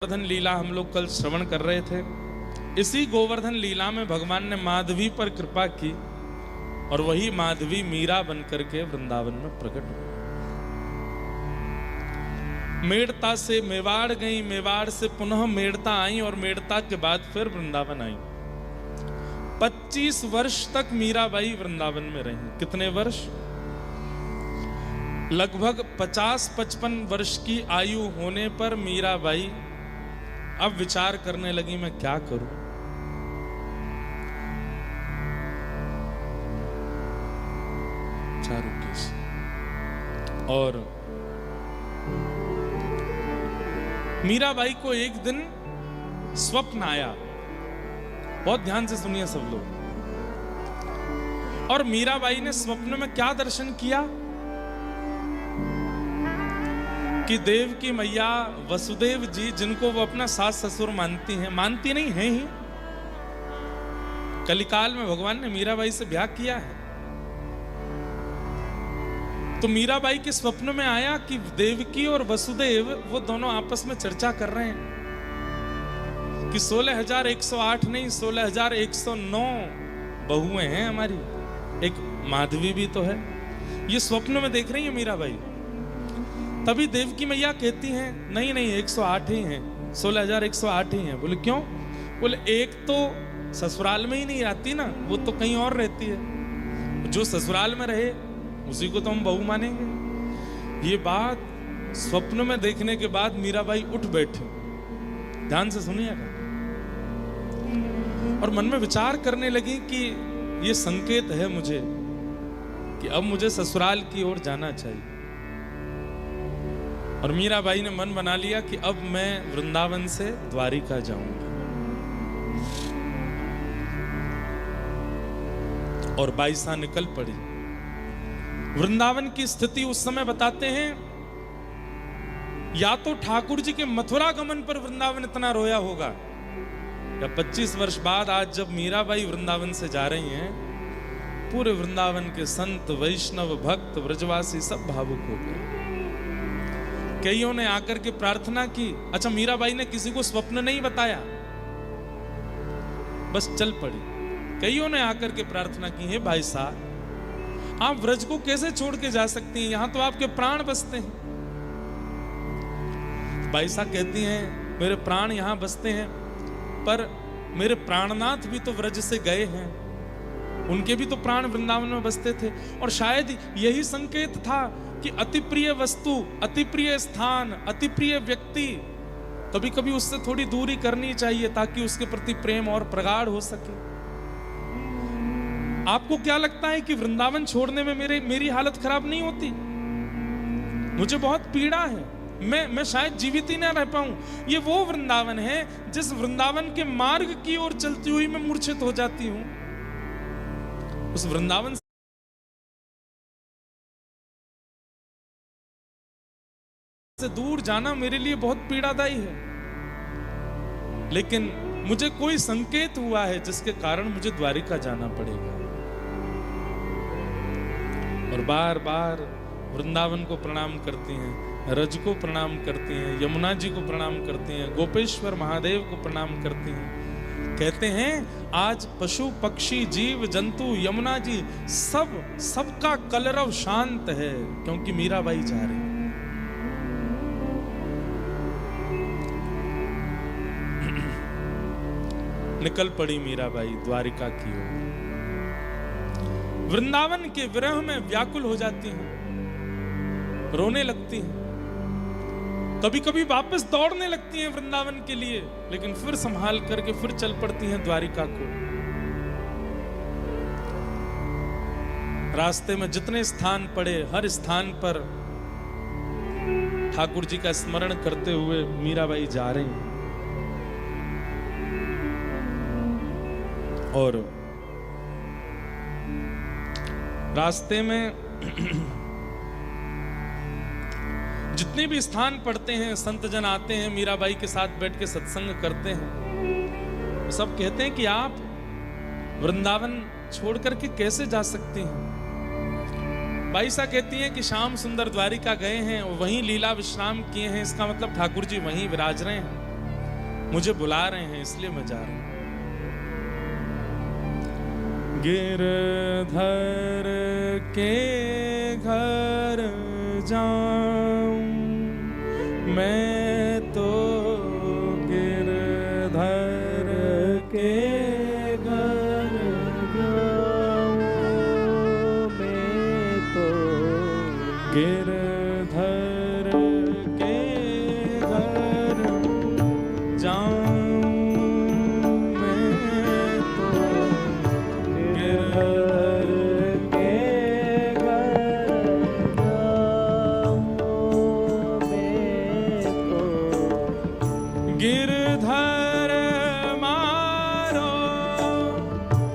गोवर्धन लीला हम लोग कल श्रवण कर रहे थे। इसी गोवर्धन लीला में भगवान ने माधवी पर कृपा की और वही माधवी मीरा बनकर के वृंदावन में प्रकट हुई। मेड़ता से मेवाड़ गई, मेवाड़ से पुनः मेड़ता आई और मेड़ता के बाद फिर वृंदावन आई। 25 वर्ष तक मीराबाई वृंदावन में रही। कितने वर्ष? लगभग 50-55 वर्ष की आयु होने पर मीराबाई अब विचार करने लगी, मैं क्या करूं। और मीराबाई को एक दिन स्वप्न आया। बहुत ध्यान से सुनिए सब लोग। और मीराबाई ने स्वप्न में क्या दर्शन किया कि देव की मैया वसुदेव जी, जिनको वो अपना सास ससुर मानती हैं, मानती नहीं है ही, कलिकाल में भगवान ने मीराबाई से ब्याह किया है। तो मीराबाई के स्वप्न में आया कि देवकी और वसुदेव वो दोनों आपस में चर्चा कर रहे हैं कि 16,108 नहीं 16,109 बहुएं हैं हमारी, एक माधवी भी तो है। ये स्वप्न में देख रही है मीराबाई। तभी देवकी मैया कहती हैं नहीं नहीं 108 ही हैं, 16,108 ही हैं। बोले क्यों? बोले एक तो ससुराल में ही नहीं आती ना, वो तो कहीं और रहती है। जो ससुराल में रहे उसी को तो हम बहू मानेंगे। ये बात स्वप्न में देखने के बाद मीराबाई उठ बैठी। ध्यान से सुनिएगा। और मन में विचार करने लगी कि ये संकेत है मुझे कि अब मुझे ससुराल की ओर जाना चाहिए। और मीराबाई ने मन बना लिया कि अब मैं वृंदावन से द्वारिका जाऊंगी। और बाईसा निकल पड़ी। वृंदावन की स्थिति उस समय बताते हैं, या तो ठाकुर जी के मथुरा गमन पर वृंदावन इतना रोया होगा, या 25 वर्ष बाद आज जब मीराबाई वृंदावन से जा रही हैं, पूरे वृंदावन के संत वैष्णव भक्त व्रजवासी सब भावुक हो गए। कईयों ने आकर के प्रार्थना की। अच्छा, मीराबाई ने किसी को स्वप्न नहीं बताया, बस चल पड़ी। कईयों ने आकर के प्रार्थना की, है भाई साहब आप व्रज को कैसे छोड़ के जा सकती हैं, यहां तो आपके प्राण बसते हैं। भाई साहब कहती हैं मेरे प्राण यहां बसते हैं, पर मेरे प्राणनाथ भी तो व्रज से गए हैं, उनके भी तो प्राण वृंदावन में बसते थे। और शायद यही संकेत था कि अति प्रिय वस्तु, अति प्रिय स्थान, अति प्रिय व्यक्ति, कभी कभी उससे थोड़ी दूरी करनी चाहिए ताकि उसके प्रति प्रेम और प्रगाढ़ हो सके। आपको क्या लगता है कि वृंदावन छोड़ने में मेरी हालत खराब नहीं होती? मुझे बहुत पीड़ा है, मैं शायद जीवित ही ना रह पाऊं। ये वो वृंदावन है जिस वृंदावन के मार्ग की ओर चलती हुई मैं मूर्छित हो जाती हूं। उस वृंदावन से दूर जाना मेरे लिए बहुत पीड़ादायी है। लेकिन मुझे कोई संकेत हुआ है जिसके कारण मुझे द्वारिका जाना पड़ेगा। और बार बार वृंदावन को प्रणाम करती हैं, रज को प्रणाम करती हैं, यमुना जी को प्रणाम करती हैं, गोपेश्वर महादेव को प्रणाम करती हैं। कहते हैं आज पशु पक्षी जीव जंतु यमुना जी सबका कलरव शांत है, क्योंकि मीराबाई जा रही है। निकल पड़ी मीराबाई द्वारिका की ओर। वृंदावन के विरह में व्याकुल हो जाती हैं, रोने लगती हैं, कभी कभी वापस दौड़ने लगती हैं वृंदावन के लिए, लेकिन फिर संभाल करके फिर चल पड़ती हैं द्वारिका को। रास्ते में जितने स्थान पड़े हर स्थान पर ठाकुर जी का स्मरण करते हुए मीराबाई जा रही हैं। और रास्ते में जितने भी स्थान पड़ते हैं, संत जन आते हैं, मीराबाई के साथ बैठ के सत्संग करते हैं। सब कहते हैं कि आप वृंदावन छोड़ करके कैसे जा सकती हैं। बाईसा कहती हैं कि श्याम सुंदर द्वारिका गए हैं और वहीं लीला विश्राम किए हैं, इसका मतलब ठाकुर जी वहीं विराज रहे हैं। मुझे बुला रहे हैं इसलिए मैं जा रहा हूं। गिरधर के घर जाऊं मैं तो, गिरधर के घर जाऊं मैं तो, गिरधर के घर जाऊं मैं तो, गिरधर के घर जाऊं मैं तो, गिरधर मारो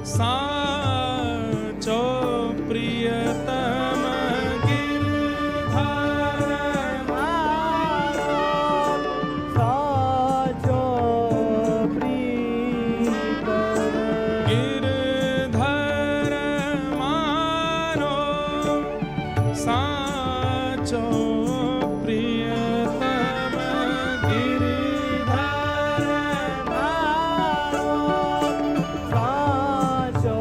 साचो प्रियतम, गिरधर मारो साचो प्रियतम, गिरधर मारो साचो प्रियतम, गिरधर मारो साचो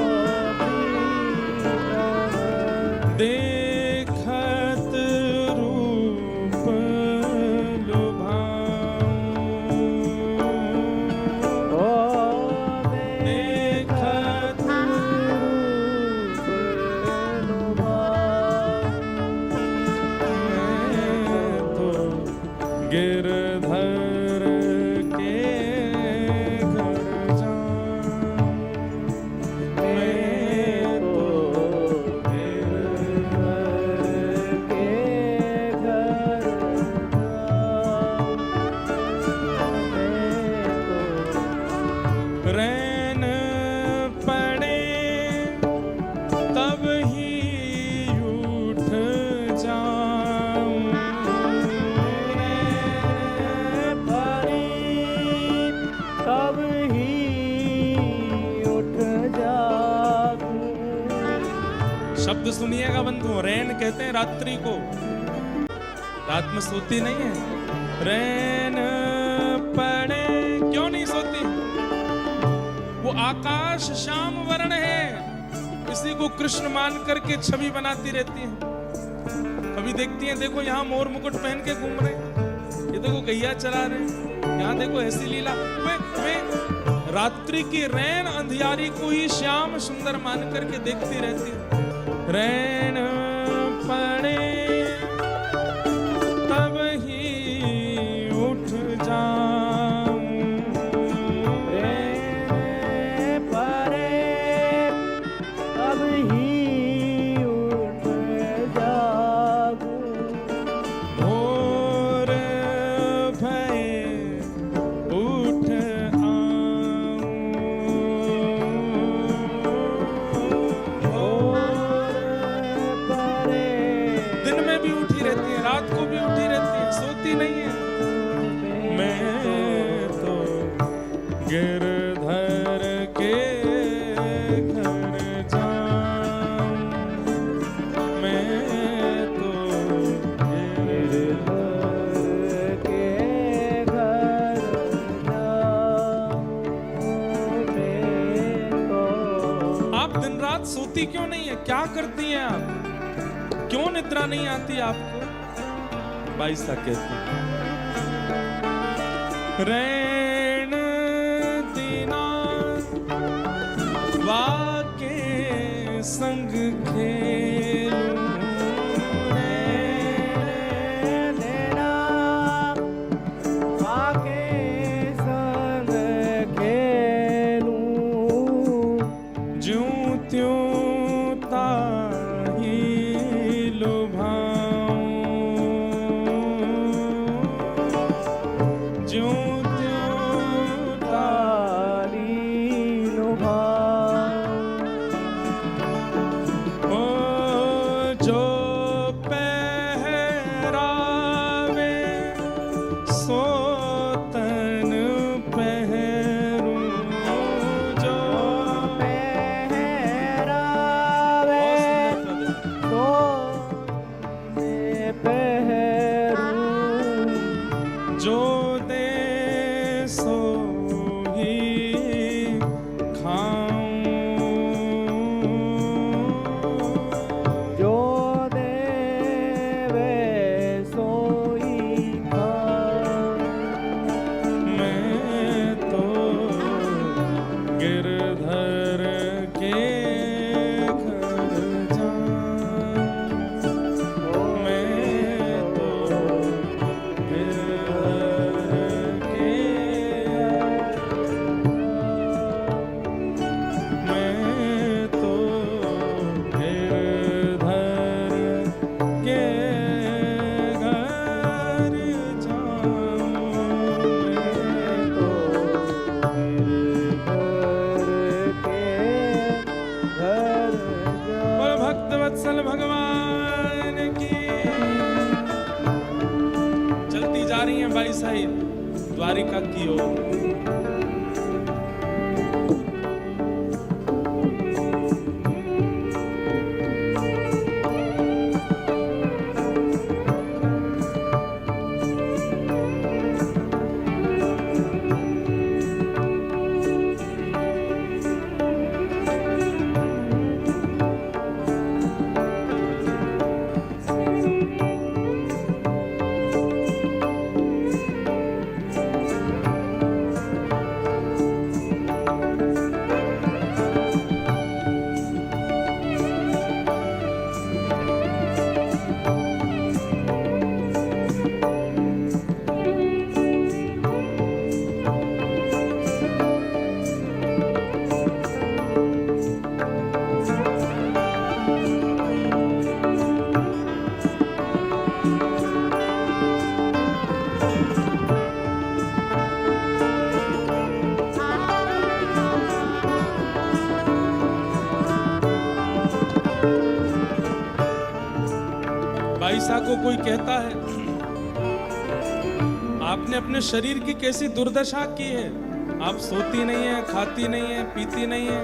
प्रियतम, देखत रूप लुभाऊं, देखत रूप लुभाऊं, तो गिरधर के घर जाऊं मैं तो, गिरधर के घर जाऊं मैं तो, रैन पड़े तब ही उठ जाऊं, रैन पड़े तब ही उठ जाऊं। शब्द सुनिएगा बंधु, रैन कहते हैं रात्रि को, रात में सोती नहीं है। रैन पड़े, क्यों नहीं सोती? वो आकाश श्याम वर्ण है, इसी को कृष्ण मान करके छवि बनाती रहती है। कभी देखती हैं, देखो यहाँ मोर मुकुट पहन के घूम रहे हैं, ये देखो गैया चला रहे हैं, यहाँ देखो ऐसी लीला। वे रात्रि की रैन अंधियारी को ही श्याम सुंदर मान करके देखती रहती है। रैन पड़े तब ही उठ जाऊं, रैन पड़े तब ही उठ जाऊं, भोर भये उठ आऊं, भोर भये, दिन में भी उठी रहती है, रात को भी उठी रहती है, सोती नहीं है। मैं तो गिरधर के घर जाऊं मैं तो, गिरधर के घर जाऊं मैं तो। आप दिन रात सोती क्यों नहीं है? क्या करती हैं आप? क्यों निद्रा नहीं आती आपको? बाईसा कहती है, रैन दीना वाके संग खेलूं, रैन दीना वाके संग खेलूं, ज्यों त्यों ताही लुभाऊं, ज्यों त्यों ताली लुभाऊं। ओ जो पहरावे सो तन पहरूं, जो पहरावे सो मैं पहरूं, जो दे सो ही जो देवे सोई खाऊं। मैं तो गिरधर के घर जाऊं। मैं तो गिरधर के मैं तो गिरधर के घर जाऊं। मैं तो बोल भक्त वत्सल भगवान की। चलती जा रही हैं बाई साहिब द्वारिका की ओर। बाईसा को कोई कहता है आपने अपने शरीर की कैसी दुर्दशा की है। आप सोती नहीं है, खाती नहीं है, पीती नहीं है,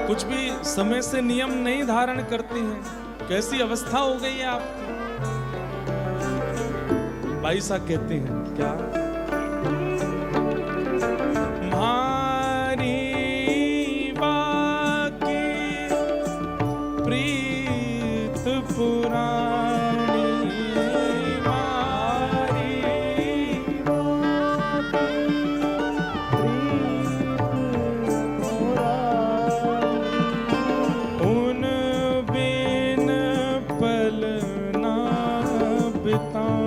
कुछ भी समय से नियम नहीं धारण करती हैं, कैसी अवस्था हो गई है आपकी। बाईसा कहती हैं क्या मारी बाकी प्रीत पुरानी मारी उन बिन पल ना बिताऊं।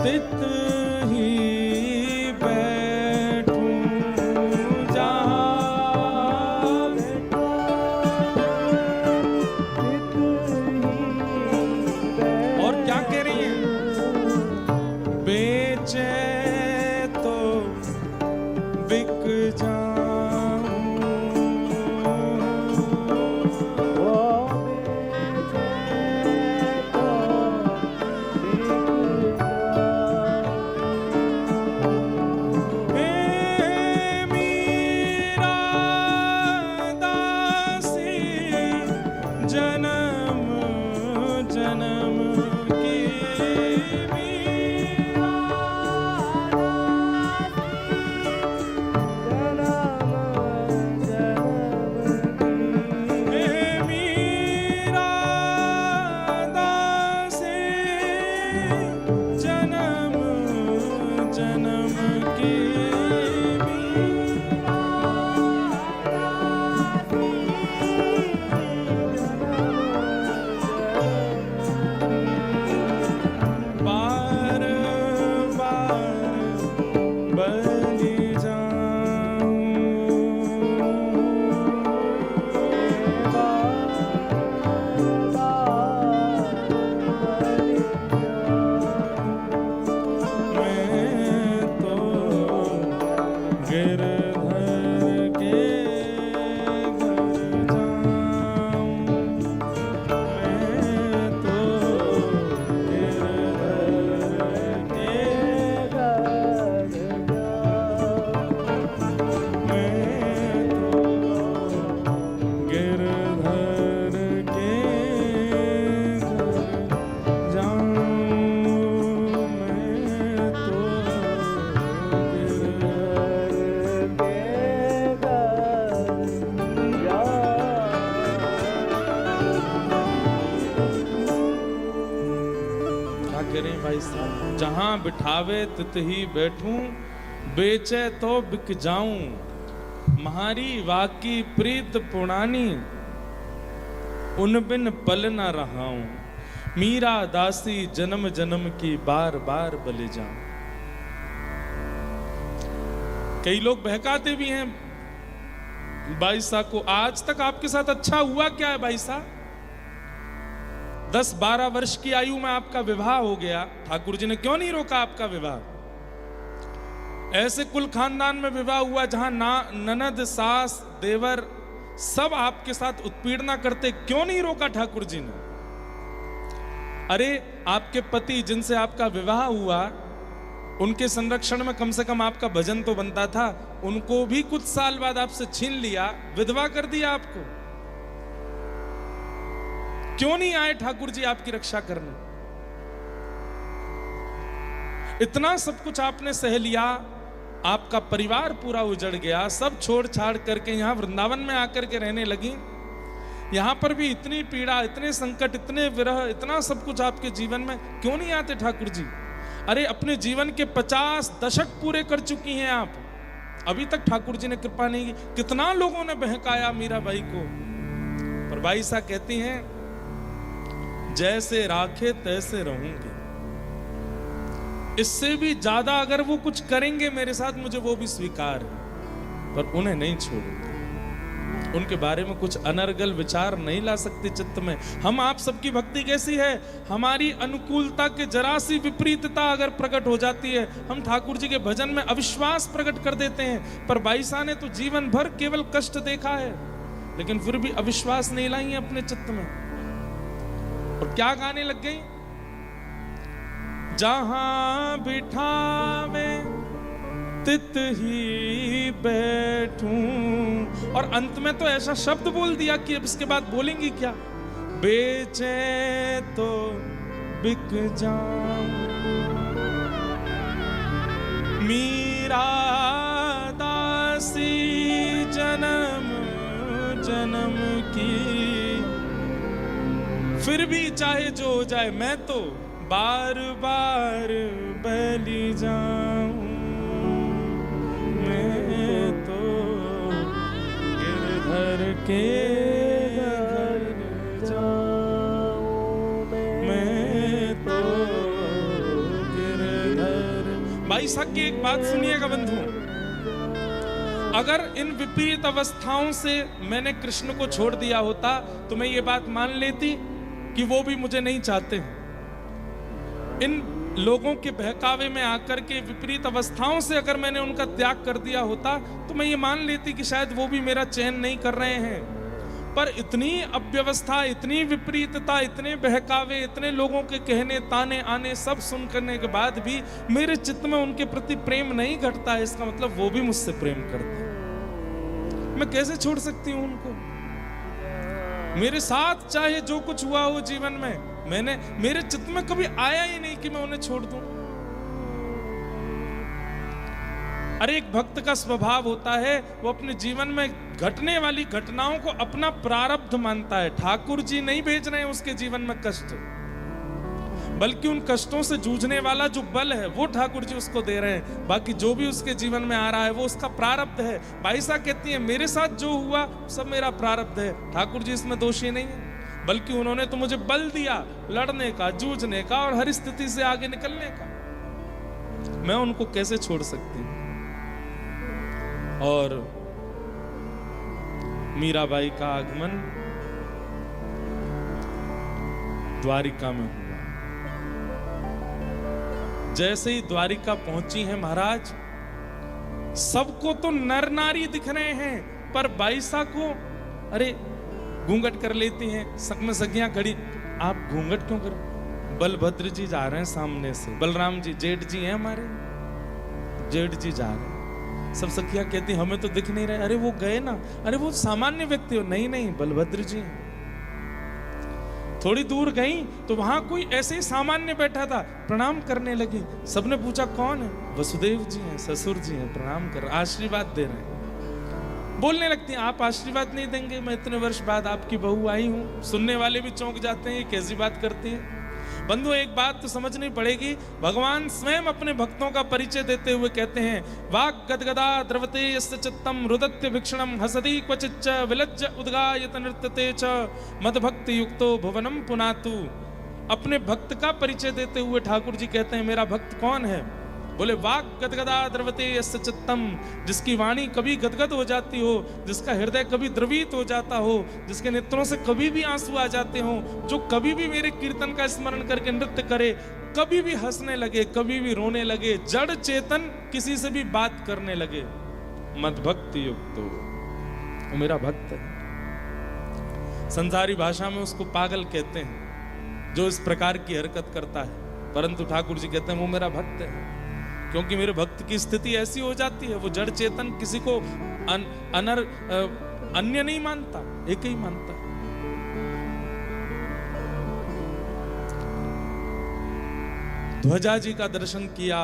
तित ही बैठूं जहाँ और क्या कह रही है बेचे तो बिक जाऊं। जन्म जन्म की मीरा दासी जन्म जन्म की बार बार बलि जाऊं। कह रहे हैं भाई साहब, जहां बिठावे तित ही बैठूं, बेचे तो बिक जाऊं, म्हारी वाकी प्रीत पुरानी, उन बिन पल न रहाऊं, मीरा दासी जन्म जन्म की बार बार बले जाऊं। कई लोग बहकाते भी हैं भाई साहब को, आज तक आपके साथ अच्छा हुआ क्या है भाई साहब? 10-12 वर्ष की आयु में आपका विवाह हो गया, ठाकुर जी ने क्यों नहीं रोका आपका विवाह? ऐसे कुल खानदान में विवाह हुआ जहां ननद, सास, देवर सब आपके साथ उत्पीड़ना करते, क्यों नहीं रोका ठाकुर जी ने? अरे आपके पति जिनसे आपका विवाह हुआ, उनके संरक्षण में कम से कम आपका भजन तो बनता था, उनको भी कुछ साल बाद आपसे छीन लिया, विधवा कर दिया आपको। क्यों नहीं आए ठाकुर जी आपकी रक्षा करने? इतना सब कुछ आपने सह लिया, आपका परिवार पूरा उजड़ गया, सब छोड़ छाड़ करके यहां वृंदावन में आकर के रहने लगी। यहां पर भी इतनी पीड़ा, इतने संकट, इतने विरह, इतना सब कुछ आपके जीवन में, क्यों नहीं आते ठाकुर जी? अरे अपने जीवन के 50 दशक पूरे कर चुकी हैं आप, अभी तक ठाकुर जी ने कृपा नहीं की। कितना लोगों ने बहकाया मीराबाई को, पर बाई सा कहती हैं, जैसे राखे तैसे रहूंगी, इससे भी ज्यादा अगर वो कुछ करेंगे मेरे साथ, मुझे वो भी स्वीकार है, पर उन्हें नहीं छोड़ूंगी। उनके बारे में कुछ अनर्गल विचार नहीं ला सकते चित्त में। हम आप सबकी भक्ति कैसी है, हमारी अनुकूलता के जरा सी विपरीतता अगर प्रकट हो जाती है, हम ठाकुर जी के भजन में अविश्वास प्रकट कर देते हैं। पर बाईसा ने तो जीवन भर केवल कष्ट देखा है, लेकिन फिर भी अविश्वास नहीं लाई है अपने चित्त में, और क्या गाने लग गई? जहां बिठावे तित ही बैठूं, और अंत में तो ऐसा शब्द बोल दिया कि अब इसके बाद बोलेंगी क्या? बेचे तो बिक जाऊं, मीरा दासी जन्म जन्म की, फिर भी चाहे जो हो जाए मैं तो बार बार बलि जाऊं, मैं तो गिरधर के घर जाऊं, मैं तो गिरधर। भाई साहब की एक बात सुनिएगा बंधु, अगर इन विपरीत अवस्थाओं से मैंने कृष्ण को छोड़ दिया होता तो मैं ये बात मान लेती कि वो भी मुझे नहीं चाहते। इन लोगों के बहकावे में आकर के विपरीत अवस्थाओं से अगर मैंने उनका त्याग कर दिया होता तो मैं ये मान लेती कि शायद वो भी मेरा चयन नहीं कर रहे हैं। पर इतनी अव्यवस्था, इतनी विपरीतता, इतने बहकावे, इतने लोगों के कहने ताने आने सब सुन करने के बाद भी मेरे चित्त में उनके प्रति प्रेम नहीं घटता है, इसका मतलब वो भी मुझसे प्रेम करते हैं। मैं कैसे छोड़ सकती हूँ उनको? मेरे साथ चाहे जो कुछ हुआ हो जीवन में, मेरे चित्त में कभी आया ही नहीं कि मैं उन्हें छोड़ दूं। अरे एक भक्त का स्वभाव होता है, वो अपने जीवन में घटने वाली घटनाओं को अपना प्रारब्ध मानता है। ठाकुर जी नहीं भेज रहे हैं उसके जीवन में कष्ट, बल्कि उन कष्टों से जूझने वाला जो बल है वो ठाकुर जी उसको दे रहे हैं। बाकी जो भी उसके जीवन में आ रहा है वो उसका प्रारब्ध है। बाईसा कहती है, मेरे साथ जो हुआ सब मेरा प्रारब्ध है, ठाकुर जी इसमें दोषी नहीं है, बल्कि उन्होंने तो मुझे बल दिया लड़ने का, जूझने का और हर स्थिति से आगे निकलने का। मैं उनको कैसे छोड़ सकती हूँ? और मीराबाई का आगमन द्वारिका में हुआ। जैसे ही द्वारिका पहुंची है महाराज, सबको तो नर नारी दिख रहे हैं, पर बाईसा को अरे घूंघट कर लेती हैं। सक में सखियां खड़ी, आप घूंघट क्यों कर? बलभद्र जी जा रहे हैं सामने से, बलराम जी जेठ जी हैं हमारे, जेठ जी जा रहे हैं। सब सखियां कहती हमें तो दिख नहीं रहे। अरे वो गए ना, अरे वो सामान्य व्यक्ति हो। नहीं नहीं, बलभद्र जी हैं। थोड़ी दूर गई तो वहां कोई ऐसे ही सामान्य बैठा था, प्रणाम करने लगी। सबने पूछा कौन है? वसुदेव जी हैं, ससुर जी हैं, प्रणाम कर, आशीर्वाद दे रहे हैं। बोलने लगती हैं, आप आशीर्वाद नहीं देंगे? मैं इतने वर्ष बाद आपकी बहू आई हूं। सुनने वाले भी चौंक जाते हैं, ये कैसी बात करती हैं। बंधु एक बात तो समझनी पड़ेगी, भगवान स्वयं अपने भक्तों का परिचय देते हुए कहते हैं, वाक् गदगदा द्रवते यस्य चित्तम रुदत्य भिक्षणम हसति क्वचिच्च विलज्ज उद्गायत नृत्यते च मदभक्ति युक्तो भुवनम पुनातु। अपने भक्त का परिचय देते हुए ठाकुर जी कहते हैं, मेरा भक्त कौन है? बोले वाक् गदगदा द्रवते यस्य चित्तम, जिसकी वाणी कभी गदगद हो जाती हो, जिसका हृदय कभी द्रवित हो जाता हो, जिसके नेत्रों से कभी भी आंसू आ जाते हो, जो कभी भी मेरे कीर्तन का स्मरण करके नृत्य करे, कभी भी हंसने लगे, कभी भी रोने लगे, जड़ चेतन किसी से भी बात करने लगे, मदभक्ति युक्तो, वो मेरा भक्त है। संसारी भाषा में उसको पागल कहते हैं जो इस प्रकार की हरकत करता है, परंतु ठाकुर जी कहते हैं वो मेरा भक्त है, क्योंकि मेरे भक्त की स्थिति ऐसी हो जाती है, वो जड़ चेतन किसी को अन्य नहीं मानता, एक ही मानता है। ध्वजा जी का दर्शन किया,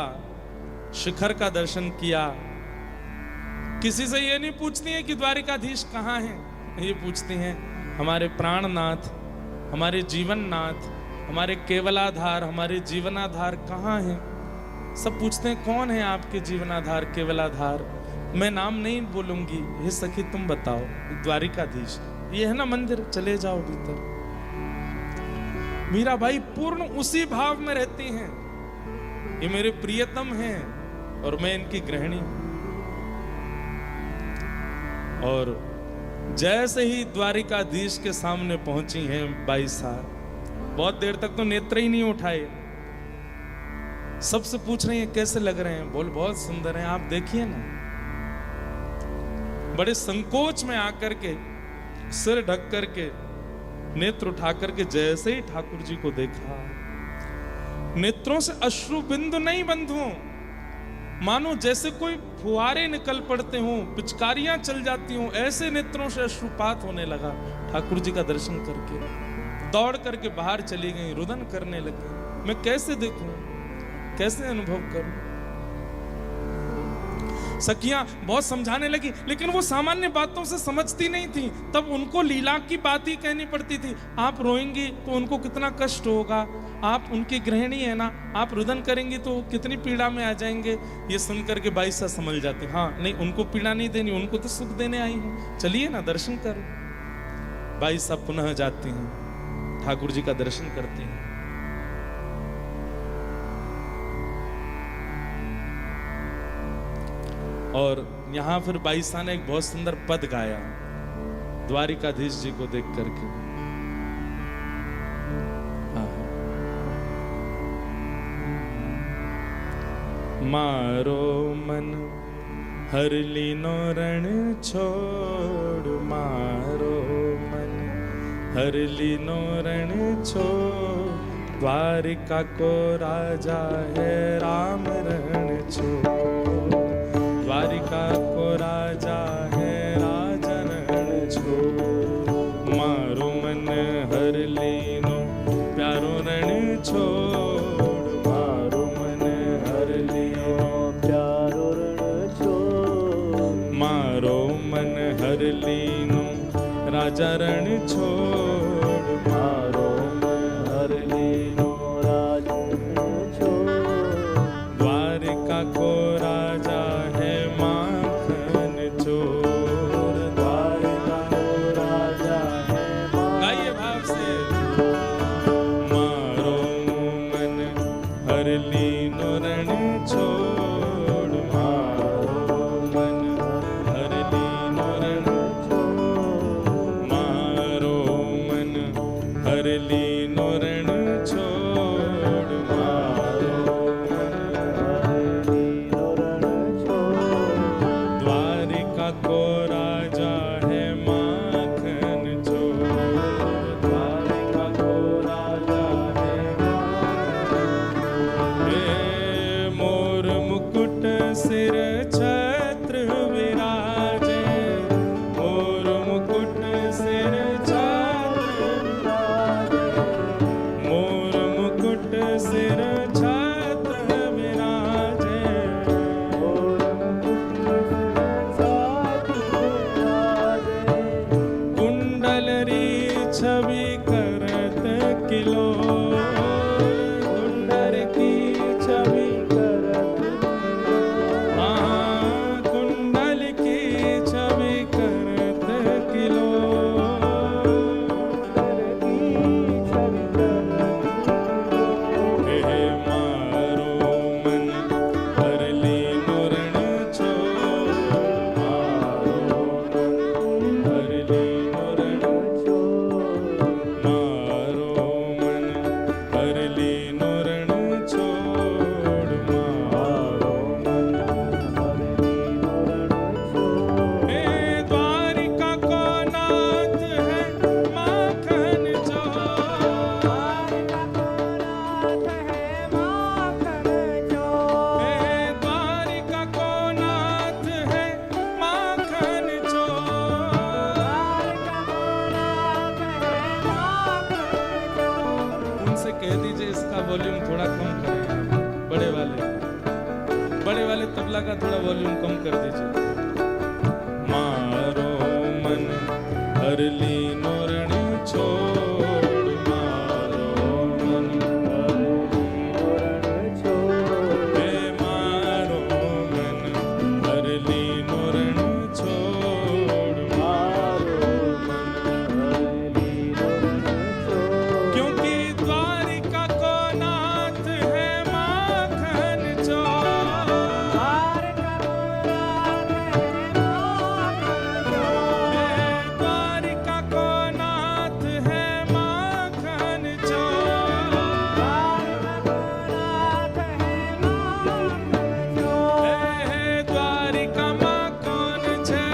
शिखर का दर्शन किया, किसी से ये नहीं पूछती है कि द्वारिकाधीश कहाँ है, ये पूछती हैं हमारे प्राणनाथ, हमारे जीवननाथ, हमारे केवलाधार, हमारे जीवनाधार कहाँ हैं? सब पूछते हैं कौन है आपके जीवनाधार, केवलाधार? मैं नाम नहीं बोलूंगी, हे सखी तुम बताओ। द्वारिकाधीश ये है ना मंदिर, चले जाओ भीतर। मीराबाई पूर्ण उसी भाव में रहती हैं, ये मेरे प्रियतम हैं और मैं इनकी गृहिणी हूं। और जैसे ही द्वारिकाधीश के सामने पहुंची हैं बाई साहब, बहुत देर तक तो नेत्र ही नहीं उठाए, सबसे पूछ रही हैं कैसे लग रहे हैं? बोल बहुत सुंदर हैं, आप देखिए ना। बड़े संकोच में आकर के, सिर ढक करके, नेत्र उठा करके जैसे ही ठाकुर जी को देखा, नेत्रों से अश्रु बिंदु नहीं बंधुओं, मानो जैसे कोई फुहारे निकल पड़ते हों, पिचकारियां चल जाती हों, ऐसे नेत्रों से अश्रुपात होने लगा। ठाकुर जी का दर्शन करके दौड़ करके बाहर चली गई, रुदन करने लगी। मैं कैसे देखूं, कैसे अनुभव करूं? सखियां बहुत समझाने लगी, लेकिन वो सामान्य बातों से समझती नहीं थी। तब उनको लीला की बात ही कहनी पड़ती थी। आप रोएंगी तो उनको कितना कष्ट होगा, आप उनकी गृहिणी है ना, आप रुदन करेंगी तो कितनी पीड़ा में आ जाएंगे। ये सुन करके बाई सा समझ जाती, हाँ नहीं उनको पीड़ा नहीं देनी, उनको तो सुख देने आई हूं, चलिए ना दर्शन करो। बाई साहब पुनः जाती हैं, ठाकुर जी का दर्शन करती हैं। और यहां फिर बाईसा ने एक बहुत सुंदर पद गाया द्वारिकाधीश जी को देख करके। मारो मन हर लीनो रण छोड़, मारो मन हर लीनो रण छोड़, द्वारिका को राजा है राम रण छोड़, द्वारिका को राजा है राजा रण छोड़, मारो मन हर लीनो प्यारो रण छोड़, मारो मन हर लीनो प्यारो रण छोड़, मारो मन हर लीनो राजा रण छोड़, मारो मन हर लीनो राजा रण छोड़, द्वारिका को राजा है माखन चोर, द्वारिका को राजा है गाइए भाव से। मारो मन हर लीनो रण छोड़, मारो मन हर लीनो रण छोड़, मारो मन हर लीनो रण छोड़, मारो द्वारिका को राजा है माखन चोर, द्वारिका को राजा है माखन। मोर तबला का थोड़ा वॉल्यूम कम कर दीजिए। मारो मन हर लीनो रण छोड़, मारो मन हर लीनो रण छोड़, हे मारो मन हर लीनो रण छोड़, मारो मन हर लीनो रण छोड़। क्योंकि द्वारिका को नाथ है माखन चोर, द्वारिका को नाथ है माखन चोर, हे द्वारिका मां कौन छे,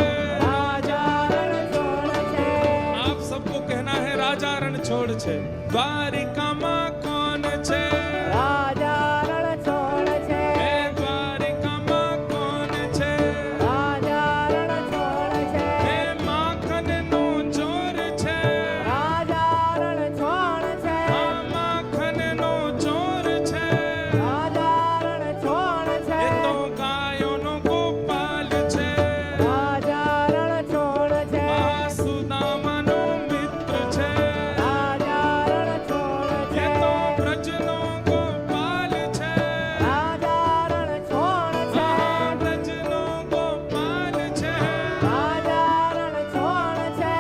आप सबको कहना है राजा रण छोड़ छे, द्वारिका मां कौन छे, हे द्वारिका मां कौन छे, हे माखन नो चोर छे, हाँ माखन नो चोर छे, ये तो गायों नो गोपाल छे, सुदामा नो मित्र छे, ये तो ब्रज नो गोपाल छे, ब्रज नो गोपाल छे,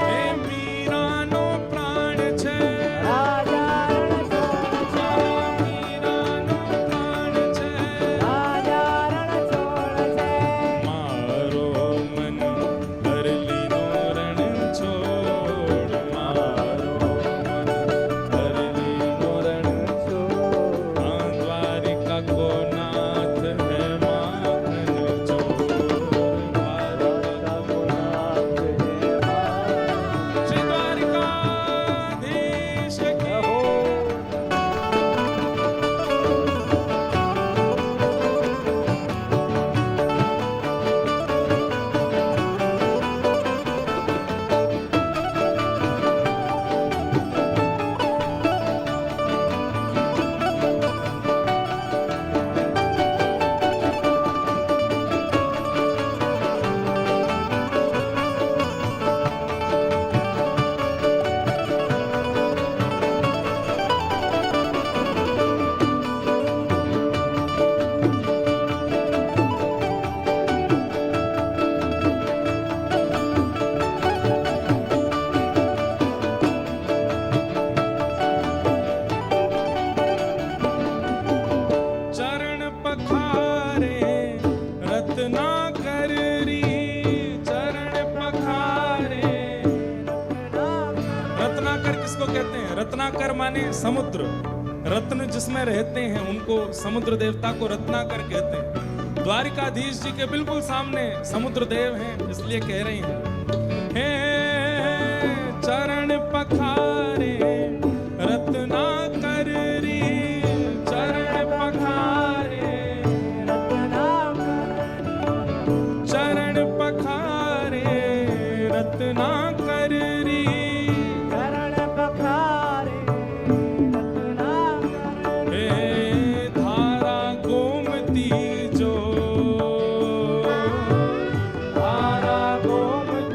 हे मीरा नो प्राण छे, मीरा नो प्राण छे, मारो मन हर लीनो रण छोड़, मारो मन हर लीनो रण छोड़, हाँ द्वारिका को नाथ है माखन चोर, द्वारिका को नाथ है माखन श्री द्वारिकाधीश की चरण पखारे रत्नाकर री, चरण पखारे, रत्नाकर किसको कहते हैं, रत्नाकर माने समुद्र, रत्न जिसमें रहते हैं उनको समुद्र देवता को रत्नाकर कहते हैं। द्वारिकाधीश जी के बिल्कुल सामने समुद्र देव हैं, इसलिए कह रही हैं हे चरण पखारे रत्नाकर री, चरण पखारे, चरण पखारे रत्नाकर री, हे धारा गोमती जो, धारा गोमती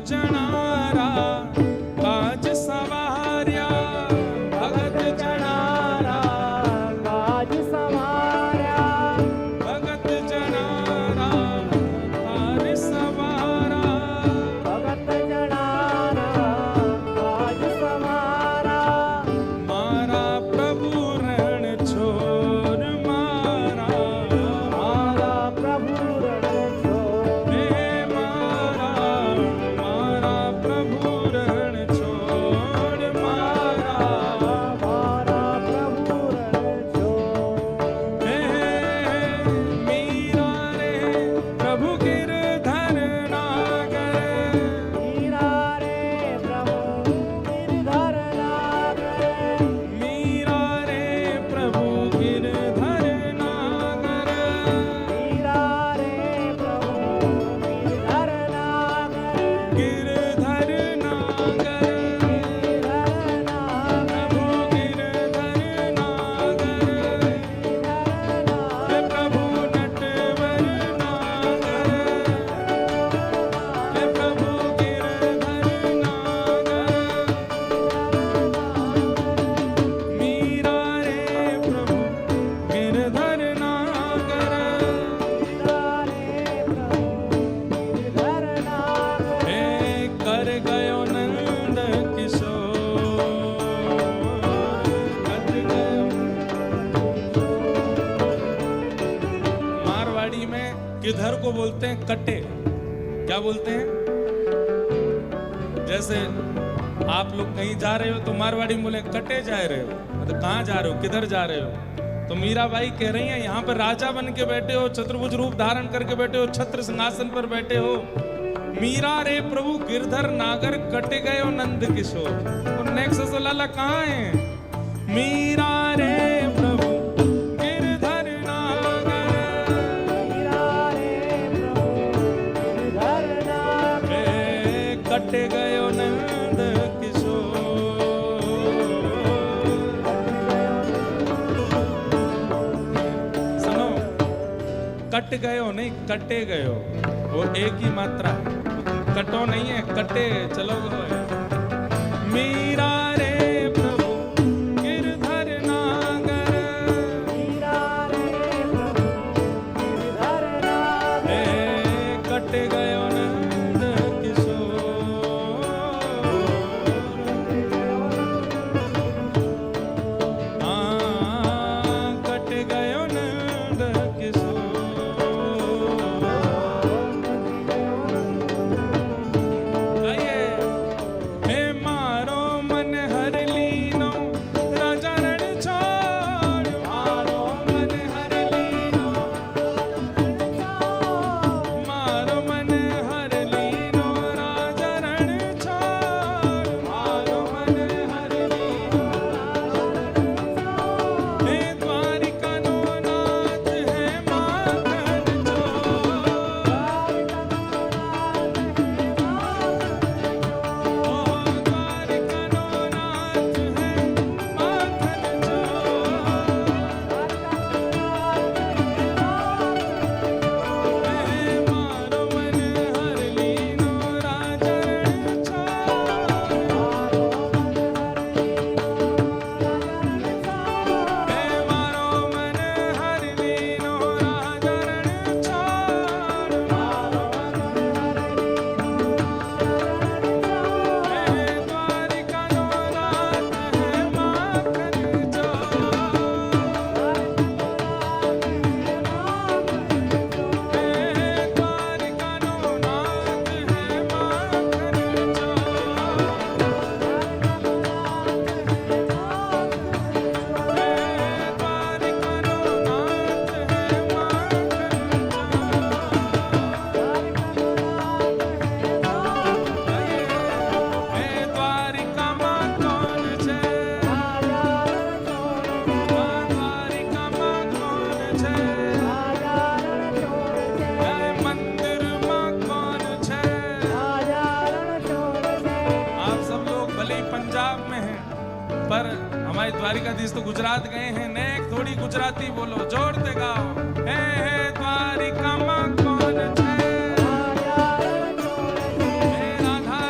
जनारा काज सवार्या भगत जनारा काज संवारा भगत जनारा काज सवारा भगत जनारा काज संवारा मारा प्रभु रण छोर मारा मारा प्रभु रण छोड़ हे मारा मारा प्रभु रण छोड़ मारा मारा प्रभु रण छोड़ हे मीरा रे प्रभु गिरधर नागर मीरा रे प्रभु गिरधर नागर मीरा रे प्रभु गिरधर नागर मीरा रे प्रभु गिरधर नागर गिरधर नागर गिरधर नागर प्रभु गिरधर नागर हे प्रभु नटवर नागर हे प्रभु गिरधर नागर मीरा रे प्रभु गिरधर नागर हे कर गयो नंद किशोर कर गयो। मारवाड़ी में किधर को बोलते हैं कटे। क्या बोलते हैं? जैसे आप लोग कहीं जा रहे हो तो मारवाड़ी में बोले कटे जा रहे हो, मतलब कहाँ जा रहे हो, किधर जा रहे हो। तो मीराबाई कह रही हैं यहाँ पर राजा बन के बैठे हो, चतुर्भुज रूप धारण करके बैठे हो, छत्र सिंहासन पर बैठे हो। मीरा रे प्रभु गिरधर नागर कटे गए हो नंद किशोर। और नेक्स्ट लाला कहाँ है? मीरा रे प्रभु गिरधर नागर हे कटे गए हो नंद किशोर। सुनो, कट गए हो नहीं कटे गए हो, वो एक ही मात्रा है, कटो नहीं है, कटे चलो गए। मीरा रे प्रभु गिरधर नागर हे कट गयो नंद किशोर। हाँ कट गयो नंद किशोर। आइए हे मारो मन हर लीनो राजा रण छोड़ मारो मन हर लीनो मारो मन हर लीनो राजा रण छोड़ मारो मन हर लीनो हे द्वारिका नो नाथ है माखन चोर ओ द्वारिका नो नाथ है माखन चोर हे मारो मन हर लीनो राजा रण छोड़ हे मारो मन हर लीनो राजा रण छोड़ हे द्वारिका नो नाथ है माखन चोर हे द्वारिका नो नाथ है माखन चोर हे द्वारिका नो नाथ है माखन हे द्वारिका मां कौन छे द्वारिका मां कौन छे हे मंदिर मां कौन छे। आप सब लोग भले ही पंजाब में हैं पर हमारे द्वारिकाधीश तो गुजरात गए हैं, नेक थोड़ी गुजराती बोलो, जोड़ते गाओ हे द्वारिका मां कौन छे हे राधा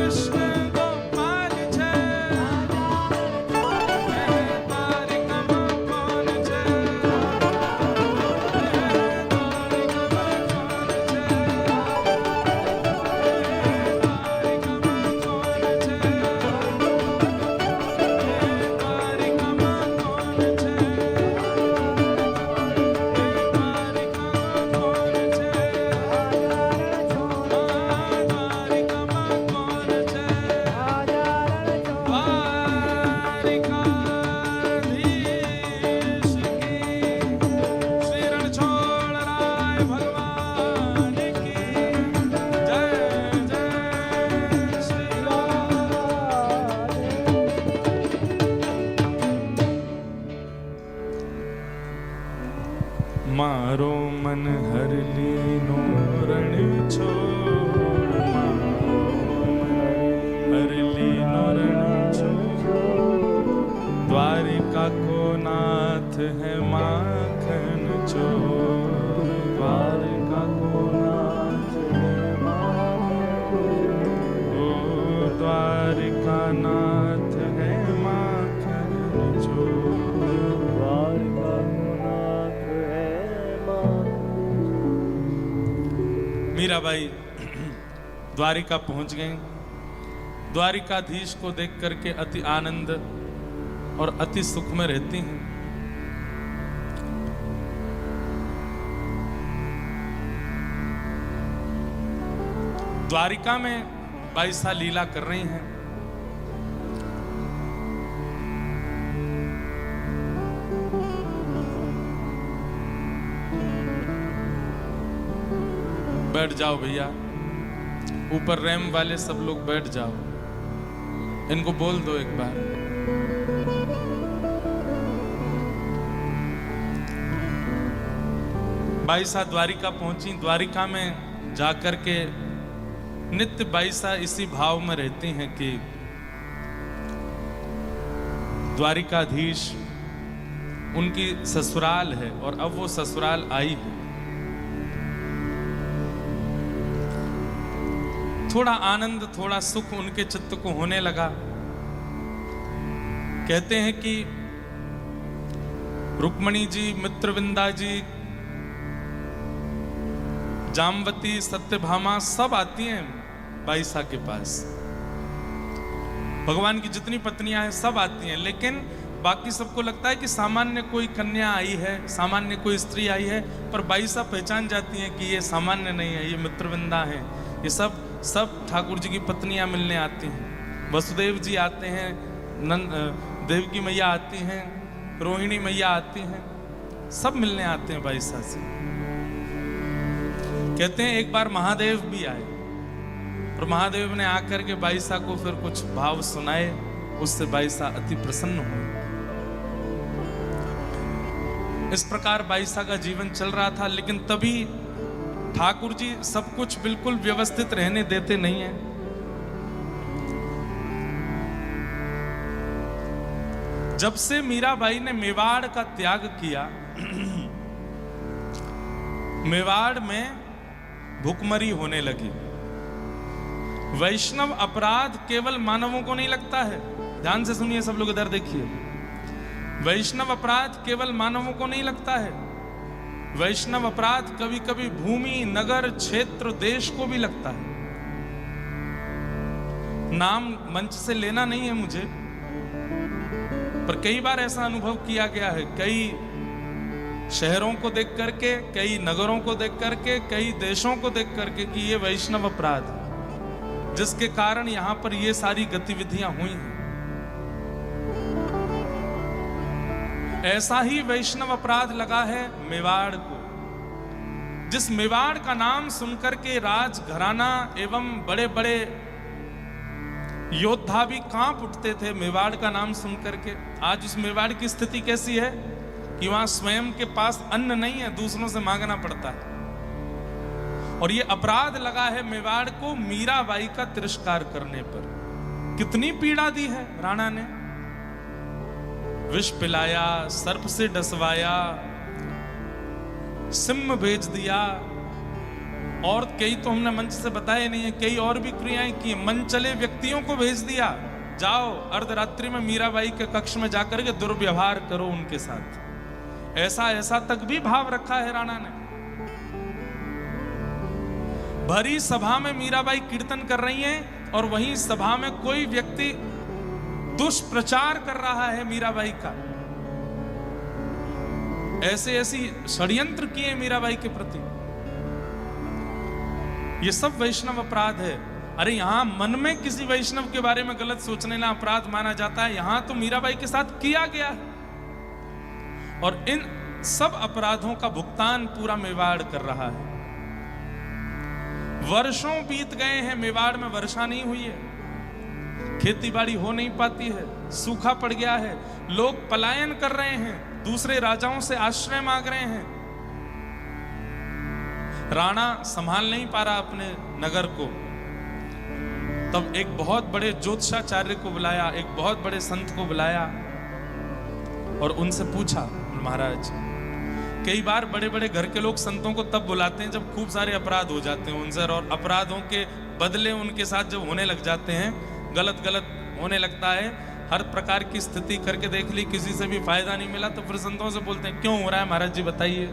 कृष्ण गोपाल जय द्वारिका माँ कौन जय द्वारिका माँ कौन जय द्वारिका माँ कौन जय द्वारिका माँ कौन जय मारो मन हर लीनो रण छोड़ मारो मन हर लीनो रण छोड़ द्वारिका को नाथ है माखन चोर द्वारिका को नाथ है माखन ओ द्वारिका नाथ है माखन चोर द्वारिका मीराबाई द्वारिका पहुंच गए। द्वारिकाधीश को देख करके अति आनंद और अति सुख में रहती हैं। द्वारिका में बाईसा लीला कर रही हैं। बैठ जाओ भैया, ऊपर रैम वाले सब लोग बैठ जाओ, इनको बोल दो एक बार। बाईसा द्वारिका पहुंची। द्वारिका में जाकर के नित्य बाईसा इसी भाव में रहती हैं कि द्वारिकाधीश उनकी ससुराल है और अब वो ससुराल आई है। थोड़ा आनंद, थोड़ा सुख उनके चित्त को होने लगा। कहते हैं कि रुक्मणी जी, मित्रविंदा जी, जामवती, सत्यभामा सब आती हैं बाईसा के पास। भगवान की जितनी पत्नियां हैं सब आती हैं, लेकिन बाकी सबको लगता है कि सामान्य कोई कन्या आई है, सामान्य कोई स्त्री आई है, पर बाईसा पहचान जाती हैं कि ये सामान्य नहीं है, ये मित्रविंदा है। ये सब ठाकुर जी की पत्नियां मिलने आती हैं। वसुदेव जी आते हैं, देवकी मैया आती हैं, रोहिणी मैया आती हैं, सब मिलने आते हैं बाईसा से। कहते हैं एक बार महादेव भी आए और महादेव ने आकर के बाईसा को फिर कुछ भाव सुनाए, उससे बाईसा अति प्रसन्न हुई। इस प्रकार बाईसा का जीवन चल रहा था, लेकिन तभी ठाकुर जी सब कुछ बिल्कुल व्यवस्थित रहने देते नहीं हैं। जब से मीराबाई ने मेवाड़ का त्याग किया, मेवाड़ में भुखमरी होने लगी। वैष्णव अपराध केवल मानवों को नहीं लगता है, ध्यान से सुनिए सब लोग, इधर देखिए। वैष्णव अपराध केवल मानवों को नहीं लगता है, वैष्णव अपराध कभी कभी भूमि, नगर, क्षेत्र, देश को भी लगता है। नाम मंच से लेना नहीं है मुझे, पर कई बार ऐसा अनुभव किया गया है, कई शहरों को देख करके, कई नगरों को देख करके, कई देशों को देख करके कि ये वैष्णव अपराध है, जिसके कारण यहां पर ये सारी गतिविधियां हुई हैं। ऐसा ही वैष्णव अपराध लगा है मेवाड़ को, जिस मेवाड़ का नाम सुनकर के राज घराना एवं बड़े बड़े योद्धा भी कांप उठते थे मेवाड़ का नाम सुनकर के। आज उस मेवाड़ की स्थिति कैसी है कि वहां स्वयं के पास अन्न नहीं है, दूसरों से मांगना पड़ता है। और ये अपराध लगा है मेवाड़ को मीराबाई का तिरस्कार करने पर। कितनी पीड़ा दी है राणा ने, विष पिलाया, सर्प से डसवाया, सिम भेज दिया, और कई तो हमने मंच से बताए नहीं है, कई और भी क्रियाएं की। मन चले व्यक्तियों को भेज दिया, जाओ अर्धरात्रि में मीराबाई के कक्ष में जाकर के दुर्व्यवहार करो उनके साथ। ऐसा ऐसा तक भी भाव रखा है राणा ने। भरी सभा में मीराबाई कीर्तन कर रही हैं और वहीं सभा में कोई व्यक्ति दुष्प्रचार कर रहा है मीराबाई का। ऐसे ऐसी षड्यंत्र किए मीराबाई के प्रति। ये सब वैष्णव अपराध है। अरे यहां मन में किसी वैष्णव के बारे में गलत सोचने ना अपराध माना जाता है, यहां तो मीराबाई के साथ किया गया है। और इन सब अपराधों का भुगतान पूरा मेवाड़ कर रहा है। वर्षों बीत गए हैं, मेवाड़ में वर्षा नहीं हुई है, खेती बाड़ी हो नहीं पाती है, सूखा पड़ गया है, लोग पलायन कर रहे हैं, दूसरे राजाओं से आश्रय मांग रहे हैं। राणा संभाल नहीं पा रहा अपने नगर को। तब एक बहुत बड़े ज्योतिषाचार्य को बुलाया, एक बहुत बड़े संत को बुलाया और उनसे पूछा, महाराज कई बार बड़े बड़े घर के लोग संतों को तब बुलाते हैं जब खूब सारे अपराध हो जाते हैं उनसे, और अपराधों के बदले उनके साथ जब होने लग जाते हैं, गलत गलत होने लगता है, हर प्रकार की स्थिति करके देख ली, किसी से भी फायदा नहीं मिला, तो फिर संतों से बोलते हैं क्यों हो रहा है महाराज जी बताइए।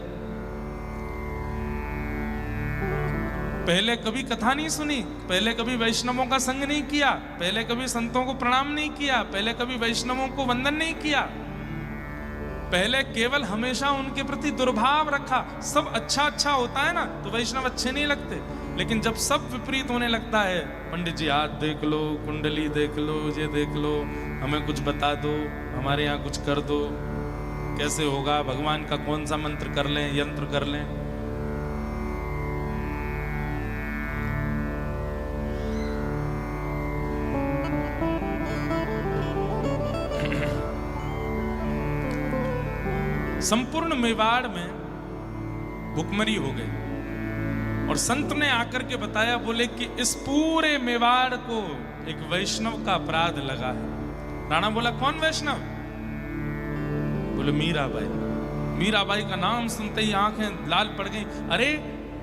पहले कभी कथा नहीं सुनी, पहले कभी वैष्णवों का संग नहीं किया, पहले कभी संतों को प्रणाम नहीं किया, पहले कभी वैष्णवों को वंदन नहीं किया, पहले केवल हमेशा उनके प्रति दुर्भाव रखा। सब अच्छा अच्छा होता है ना तो वैष्णव अच्छे नहीं लगते, लेकिन जब सब विपरीत होने लगता है, पंडित जी हाथ देख लो, कुंडली देख लो, ये देख लो, हमें कुछ बता दो, हमारे यहाँ कुछ कर दो, कैसे होगा, भगवान का कौन सा मंत्र कर लें, यंत्र कर लें। संपूर्ण मेवाड़ में भुखमरी हो गई और संत ने आकर के बताया, बोले कि इस पूरे मेवाड़ को एक वैष्णव का अपराध लगा है। राणा बोला कौन वैष्णव? बोले मीराबाई। मीराबाई का नाम सुनते ही आंखें लाल पड़ गई। अरे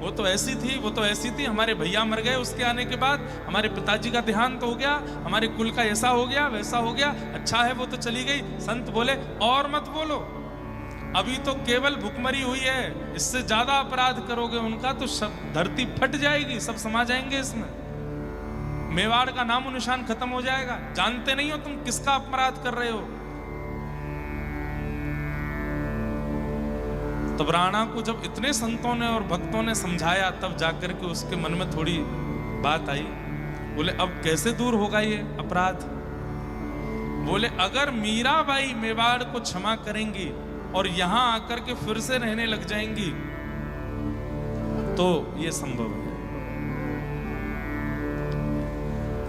वो तो ऐसी थी, वो तो ऐसी थी, हमारे भैया मर गए, उसके आने के बाद हमारे पिताजी का देहांत हो गया, हमारे कुल का ऐसा हो गया वैसा हो गया, अच्छा है वो तो चली गई। संत बोले और मत बोलो, अभी तो केवल भुखमरी हुई है, इससे ज्यादा अपराध करोगे उनका तो धरती फट जाएगी, सब समा जाएंगे इसमें, मेवाड़ का नामो निशान खत्म हो जाएगा। जानते नहीं हो तुम किसका अपराध कर रहे हो। तब राणा को जब इतने संतों ने और भक्तों ने समझाया, तब जाकर के उसके मन में थोड़ी बात आई। बोले अब कैसे दूर होगा ये अपराध? बोले अगर मीराबाई मेवाड़ को क्षमा करेंगी और यहां आकर के फिर से रहने लग जाएंगी तो ये संभव है।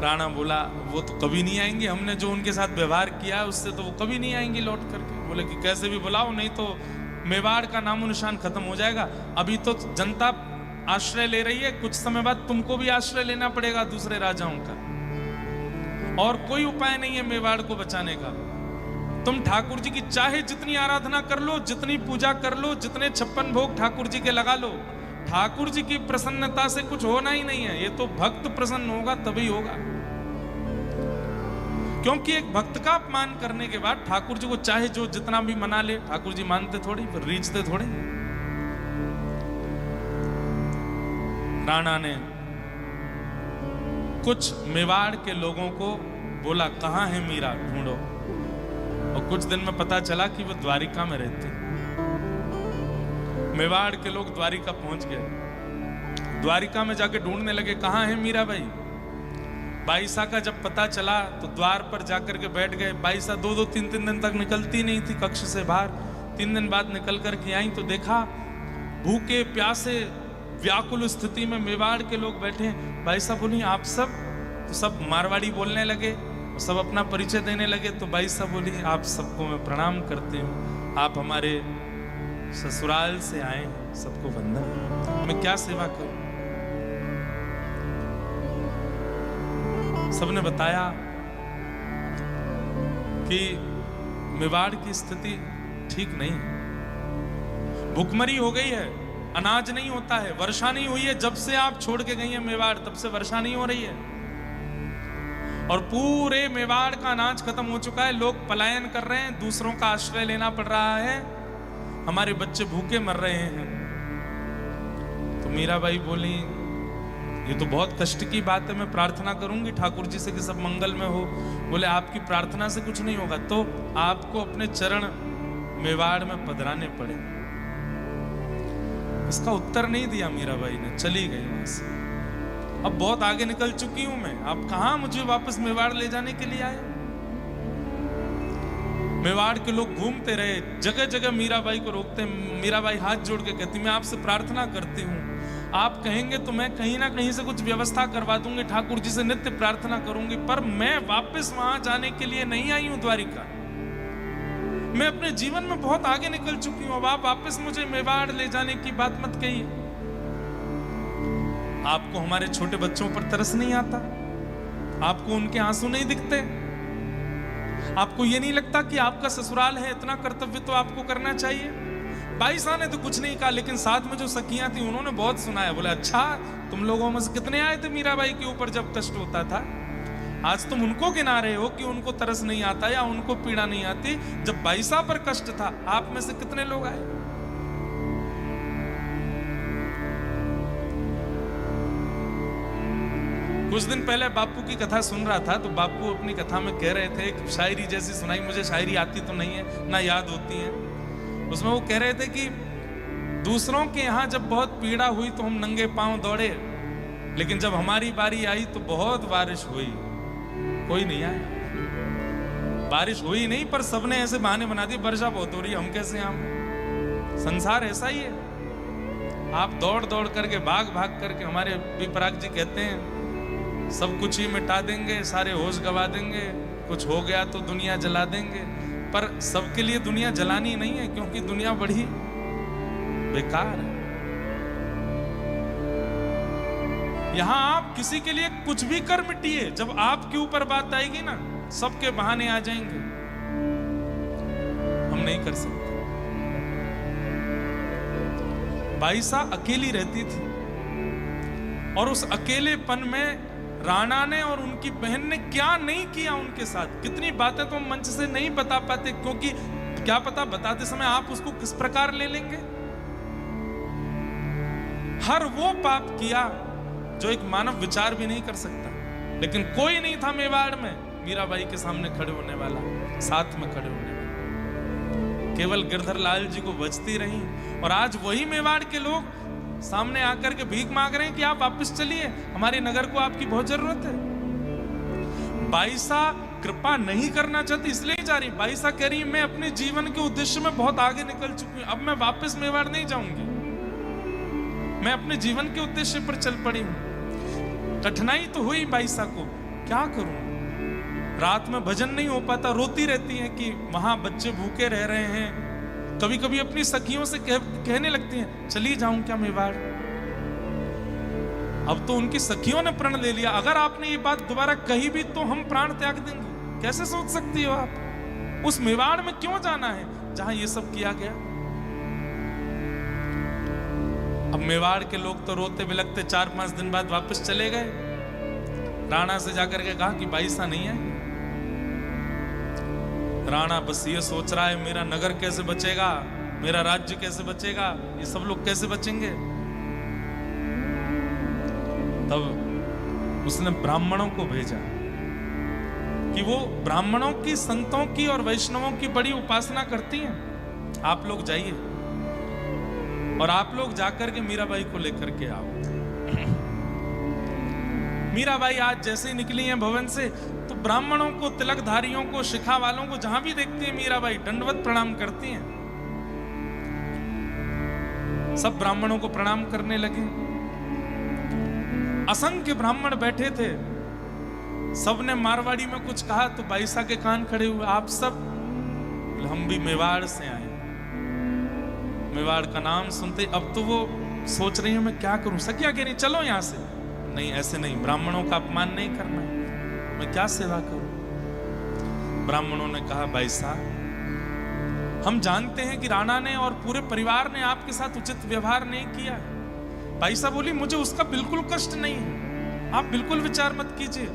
राणा बोला वो तो कभी नहीं आएंगे, हमने जो उनके साथ व्यवहार किया उससे तो वो कभी नहीं आएंगी लौट करके। बोले कि कैसे भी बुलाओ, नहीं तो मेवाड़ का नामो निशान खत्म हो जाएगा। अभी तो जनता आश्रय ले रही है, कुछ समय बाद तुमको भी आश्रय लेना पड़ेगा दूसरे राजाओं का, और कोई उपाय नहीं है मेवाड़ को बचाने का। तुम ठाकुर जी की चाहे जितनी आराधना कर लो, जितनी पूजा कर लो, जितने 56 भोग ठाकुर जी के लगा लो, ठाकुर जी की प्रसन्नता से कुछ होना ही नहीं है। ये तो भक्त प्रसन्न होगा तभी होगा, क्योंकि एक भक्त का अपमान करने के बाद ठाकुर जी को चाहे जो जितना भी मना ले, ठाकुर जी मानते थोड़ी, फिर रीझते थोड़े। राणा ने कुछ मेवाड़ के लोगों को बोला कहां है मीरा, ढूंढो। और कुछ दिन में पता चला कि वो द्वारिका में रहती। मेवाड़ के लोग द्वारिका पहुंच गए, द्वारिका में जाके ढूंढने लगे कहां है मीराबाई। बाईसा का जब पता चला तो द्वार पर जाकर के बैठ गए। बाईसा 2-2, 3-3 दिन तक निकलती नहीं थी कक्ष से बाहर। 3 दिन बाद निकल कर के आई तो देखा भूखे प्यासे व्याकुल स्थिति में मेवाड़ के लोग बैठे। बाईसा बोली आप सब? तो सब मारवाड़ी बोलने लगे, सब अपना परिचय देने लगे। तो बाईसा बोली आप सबको मैं प्रणाम करती हूँ, आप हमारे ससुराल से आए हैं, सबको वंदन, मैं क्या सेवा करूं? सबने बताया कि मेवाड़ की स्थिति ठीक नहीं है, भुखमरी हो गई है, अनाज नहीं होता है, वर्षा नहीं हुई है। जब से आप छोड़ के गई हैं मेवाड़, तब से वर्षा नहीं हो रही है और पूरे मेवाड़ का अनाज खत्म हो चुका है। लोग पलायन कर रहे हैं, दूसरों का आश्रय लेना पड़ रहा है, हमारे बच्चे भूखे मर रहे हैं। तो मीराबाई बोली, ये तो बहुत कष्ट की बात है, मैं प्रार्थना करूंगी ठाकुर जी से कि सब मंगल में हो। बोले, आपकी प्रार्थना से कुछ नहीं होगा, तो आपको अपने चरण मेवाड़ में पधराने पड़े। इसका उत्तर नहीं दिया मीराबाई ने, चली गई वहां से। अब बहुत आगे निकल चुकी हूं मैं, अब कहां मुझे वापस मेवाड़ ले जाने के लिए आए। मेवाड़ के लोग घूमते रहे, जगह जगह मीराबाई को रोकते। मीराबाई हाथ जोड़ के कहती, मैं आपसे प्रार्थना करती हूँ, आप कहेंगे तो मैं कहीं ना कहीं से कुछ व्यवस्था करवा दूंगी, ठाकुर जी से नित्य प्रार्थना करूंगी, पर मैं वापस वहां जाने के लिए नहीं आई हूं द्वारिका। मैं अपने जीवन में बहुत आगे निकल चुकी हूं, अब आप वापस मुझे मेवाड़ ले जाने की बात मत कहिए। आपको हमारे छोटे बच्चों पर तरस नहीं आता? आपको उनके आंसू नहीं दिखते? आपको ये नहीं लगता कि आपका ससुराल है, इतना कर्तव्य तो आपको करना चाहिए? भाई साहब ने तो कुछ नहीं कहा, लेकिन साथ में जो सखियां थी उन्होंने बहुत सुनाया। बोला, अच्छा तुम लोगों में से कितने आए थे मीराबाई के ऊपर जब कष्ट होता था? आज तुम उनको गिना रहे हो कि उनको तरस नहीं आता या उनको पीड़ा नहीं आती। जब भाई साहब पर कष्ट था, आप में से कितने लोग आए? कुछ दिन पहले बापू की कथा सुन रहा था, तो बापू अपनी कथा में कह रहे थे, एक शायरी जैसी सुनाई। मुझे शायरी आती तो नहीं है, ना याद होती है। उसमें वो कह रहे थे कि दूसरों के यहाँ जब बहुत पीड़ा हुई तो हम नंगे पांव दौड़े, लेकिन जब हमारी बारी आई तो बहुत बारिश हुई, कोई नहीं आया। बारिश हुई नहीं, पर सबने ऐसे बहाने बना दिए, वर्षा बहुत हो रही है, हम कैसे आए? संसार ऐसा ही है। आप दौड़ दौड़ करके, भाग भाग करके, हमारे विपराग जी कहते हैं, सब कुछ ही मिटा देंगे, सारे होश गवा देंगे, कुछ हो गया तो दुनिया जला देंगे। पर सबके लिए दुनिया जलानी नहीं है, क्योंकि दुनिया बड़ी बेकार है। यहां आप किसी के लिए कुछ भी कर मिटिए, जब आपके ऊपर बात आएगी ना, सबके बहाने आ जाएंगे। हम नहीं कर सकते। बाईसा अकेली रहती थी और उस अकेलेपन में राणा ने और उनकी बहन ने क्या नहीं किया उनके साथ। कितनी बातें तो हम मंच से नहीं बता पाते, क्योंकि क्या पता बताते समय आप उसको किस प्रकार ले लेंगे। हर वो पाप किया जो एक मानव विचार भी नहीं कर सकता, लेकिन कोई नहीं था मेवाड़ में मीराबाई के सामने खड़े होने वाला, साथ में खड़े होने वाला। केवल गिरधर लाल जी को बचती रही, और आज वही मेवाड़ के लोग सामने आकर के भीख मांग रहे हैं कि आप वापस चलिए, हमारे नगर को आपकी बहुत जरूरत है। बाईसा कृपा नहीं करना चाहती, इसलिए ही जा रही। बाईसा कह रही, मैं अपने जीवन के उद्देश्य में बहुत आगे निकल चुकी हूं, अब मैं वापस मेवाड़ नहीं जाऊंगी, मैं अपने जीवन के उद्देश्य पर चल पड़ी हूं। कठिनाई तो हुई बाईसा को, क्या करूं, रात में भजन नहीं हो पाता, रोती रहती है कि वहां बच्चे भूखे रह रहे हैं। कभी कभी अपनी सखियों से कहने लगती हैं, चली जाऊं क्या मेवाड़? अब तो उनकी सखियों ने प्रण ले लिया, अगर आपने ये बात दोबारा कही भी तो हम प्राण त्याग देंगे। कैसे सोच सकती हो आप? उस मेवाड़ में क्यों जाना है जहां ये सब किया गया? अब मेवाड़ के लोग तो रोते बिलखते 4-5 दिन बाद वापस चले गए। राणा से जाकर के कहा कि बाईसा नहीं है। राणा बस ये सोच रहा है, मेरा नगर कैसे बचेगा, मेरा राज्य कैसे बचेगा, ये सब लोग कैसे बचेंगे। तब उसने ब्राह्मणों को भेजा कि वो ब्राह्मणों की, संतों की और वैष्णवों की बड़ी उपासना करती हैं, आप लोग जाइए और आप लोग जाकर के मीराबाई को लेकर के आओ। मीराबाई आज जैसे ही निकली हैं भवन से, तो ब्राह्मणों को, तिलकधारियों को, शिखा वालों को जहां भी देखती है मीराबाई दंडवत प्रणाम करती हैं। सब ब्राह्मणों को प्रणाम करने लगे। असंख्य ब्राह्मण बैठे थे, सबने मारवाड़ी में कुछ कहा तो बाईसा के कान खड़े हुए, आप सब? हम भी मेवाड़ से आए। मेवाड़ का नाम सुनते अब तो वो सोच रही है मैं क्या करूं। सखिया कह रही चलो यहां से। नहीं, ऐसे नहीं, ब्राह्मणों का अपमान नहीं करना है, मैं क्या सेवा करूं? ब्राह्मणों ने कहा, बाईसा हम जानते हैं कि राणा ने और पूरे परिवार ने आपके साथ उचित व्यवहार नहीं किया। भाई साहब बोली मुझे उसका बिल्कुल कष्ट नहीं है, आप बिल्कुल विचार मत कीजिए।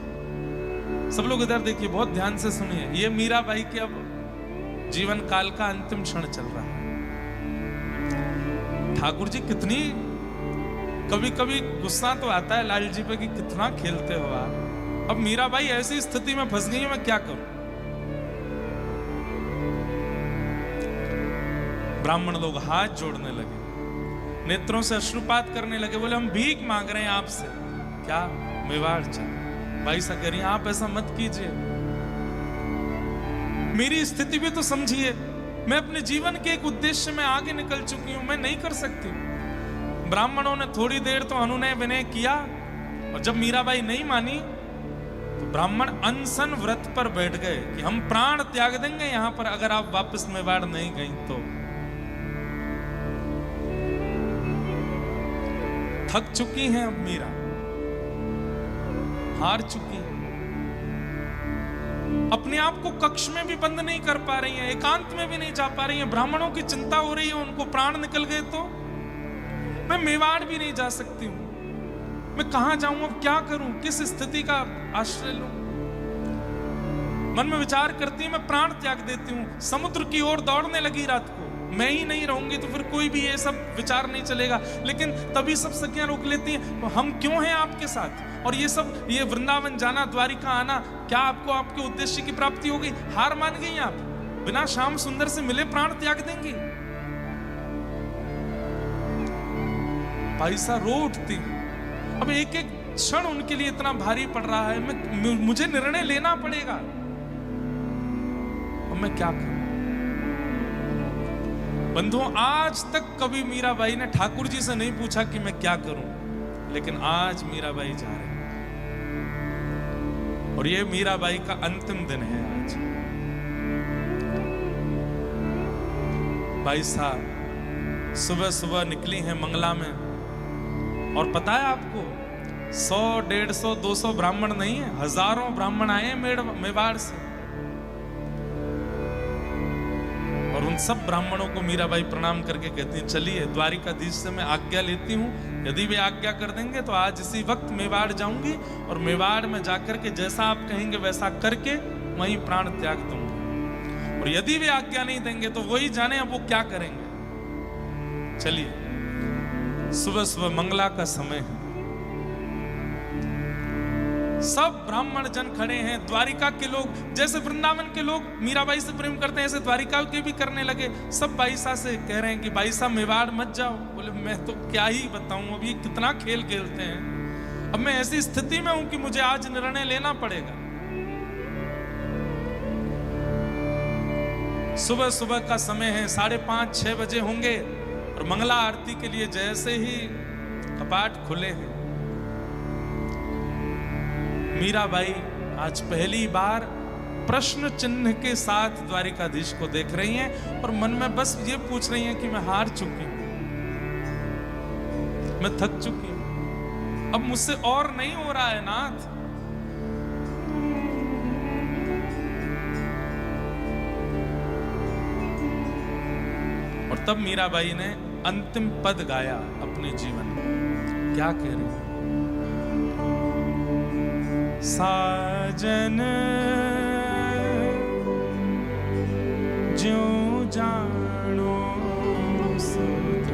सब लोग इधर देखिए, बहुत ध्यान से सुनिए। ये मीराबाई के अब जीवन काल का अंतिम क्षण चल रहा है। ठाकुर जी कितनी, कभी कभी गुस्सा तो आता है लाल जी पे कि कितना खेलते हो आप। अब मीराबाई ऐसी स्थिति में फंस गई है, मैं क्या करूं। ब्राह्मण लोग हाथ जोड़ने लगे, नेत्रों से अश्रुपात करने लगे, बोले हम भीख मांग रहे हैं आपसे। क्या? मेवाड़ चल। भाई सा कह रही आप ऐसा मत कीजिए, मेरी स्थिति भी तो समझिए। मैं अपने जीवन के एक उद्देश्य में आगे निकल चुकी हूं, मैं नहीं कर सकती। ब्राह्मणों ने थोड़ी देर तो अनुनय विनय किया, और जब मीराबाई नहीं मानी तो ब्राह्मण अनशन व्रत पर बैठ गए कि हम प्राण त्याग देंगे यहां पर अगर आप वापस मेवाड़ नहीं गई तो। थक चुकी हैं अब मीरा, हार चुकी हैं, अपने आप को कक्ष में भी बंद नहीं कर पा रही हैं, एकांत में भी नहीं जा पा रही हैं। ब्राह्मणों की चिंता हो रही है, उनको प्राण निकल गए तो मैं मेवाड़ भी नहीं जा सकती हूं, मैं कहां जाऊं, अब क्या करूं, किस स्थिति का आश्रय लूं। मन में विचार करती मैं प्राण त्याग देती हूं, समुद्र की ओर दौड़ने लगी रात को। मैं ही नहीं रहूंगी तो फिर कोई भी ये सब विचार नहीं चलेगा। लेकिन तभी सब सखियां रोक लेती हैं, तो हम क्यों हैं आपके साथ, और ये सब, ये वृंदावन जाना, द्वारिका आना, क्या आपको आपके उद्देश्य की प्राप्ति होगी? हार मान गई आप, बिना श्याम सुंदर से मिले प्राण त्याग देंगी। भाई सा रो उठती। अब एक एक क्षण उनके लिए इतना भारी पड़ रहा है, मुझे निर्णय लेना पड़ेगा, अब मैं क्या करूं। बंधुओं, आज तक कभी मीराबाई ने ठाकुर जी से नहीं पूछा कि मैं क्या करूं, लेकिन आज मीराबाई जा रही है, और ये मीराबाई का अंतिम दिन है आज। भाई साहब सुबह सुबह निकली हैं मंगला में, और पता है आपको 100, 150, 200 ब्राह्मण नहीं है, हजारों ब्राह्मण आए हैं मेवाड़ से। और उन सब ब्राह्मणों को मीराबाई प्रणाम करके कहती हैं चलिए द्वारिकाधीश से मैं आज्ञा लेती हूँ, यदि वे आज्ञा कर देंगे तो आज इसी वक्त मेवाड़ जाऊंगी, और मेवाड़ में जाकर के जैसा आप कहेंगे वैसा करके वहीं प्राण त्याग दूंगी। और यदि वे आज्ञा नहीं देंगे तो वही जाने अब वो क्या करेंगे। चलिए, सुबह सुबह मंगला का समय है, सब ब्राह्मण जन खड़े हैं। द्वारिका के लोग, जैसे वृंदावन के लोग मीराबाई से प्रेम करते हैं, ऐसे द्वारिका के भी करने लगे। सब बाईसा से कह रहे हैं कि बाईसा मेवाड़ मत जाओ। बोले मैं तो क्या ही बताऊं, अब ये कितना खेल खेलते हैं, अब मैं ऐसी स्थिति में हूं कि मुझे आज निर्णय लेना पड़ेगा। सुबह सुबह का समय है, 5:30, 6 बजे होंगे, और मंगला आरती के लिए जैसे ही कपाट खुले हैं, मीराबाई आज पहली बार प्रश्न चिन्ह के साथ द्वारिकाधीश को देख रही हैं, और मन में बस ये पूछ रही हैं कि मैं हार चुकी हूं, मैं थक चुकी हूं, अब मुझसे और नहीं हो रहा है नाथ। और तब मीराबाई ने अंतिम पद गाया अपने जीवन में। क्या कह रही है? साजन ज्यों जानो सुध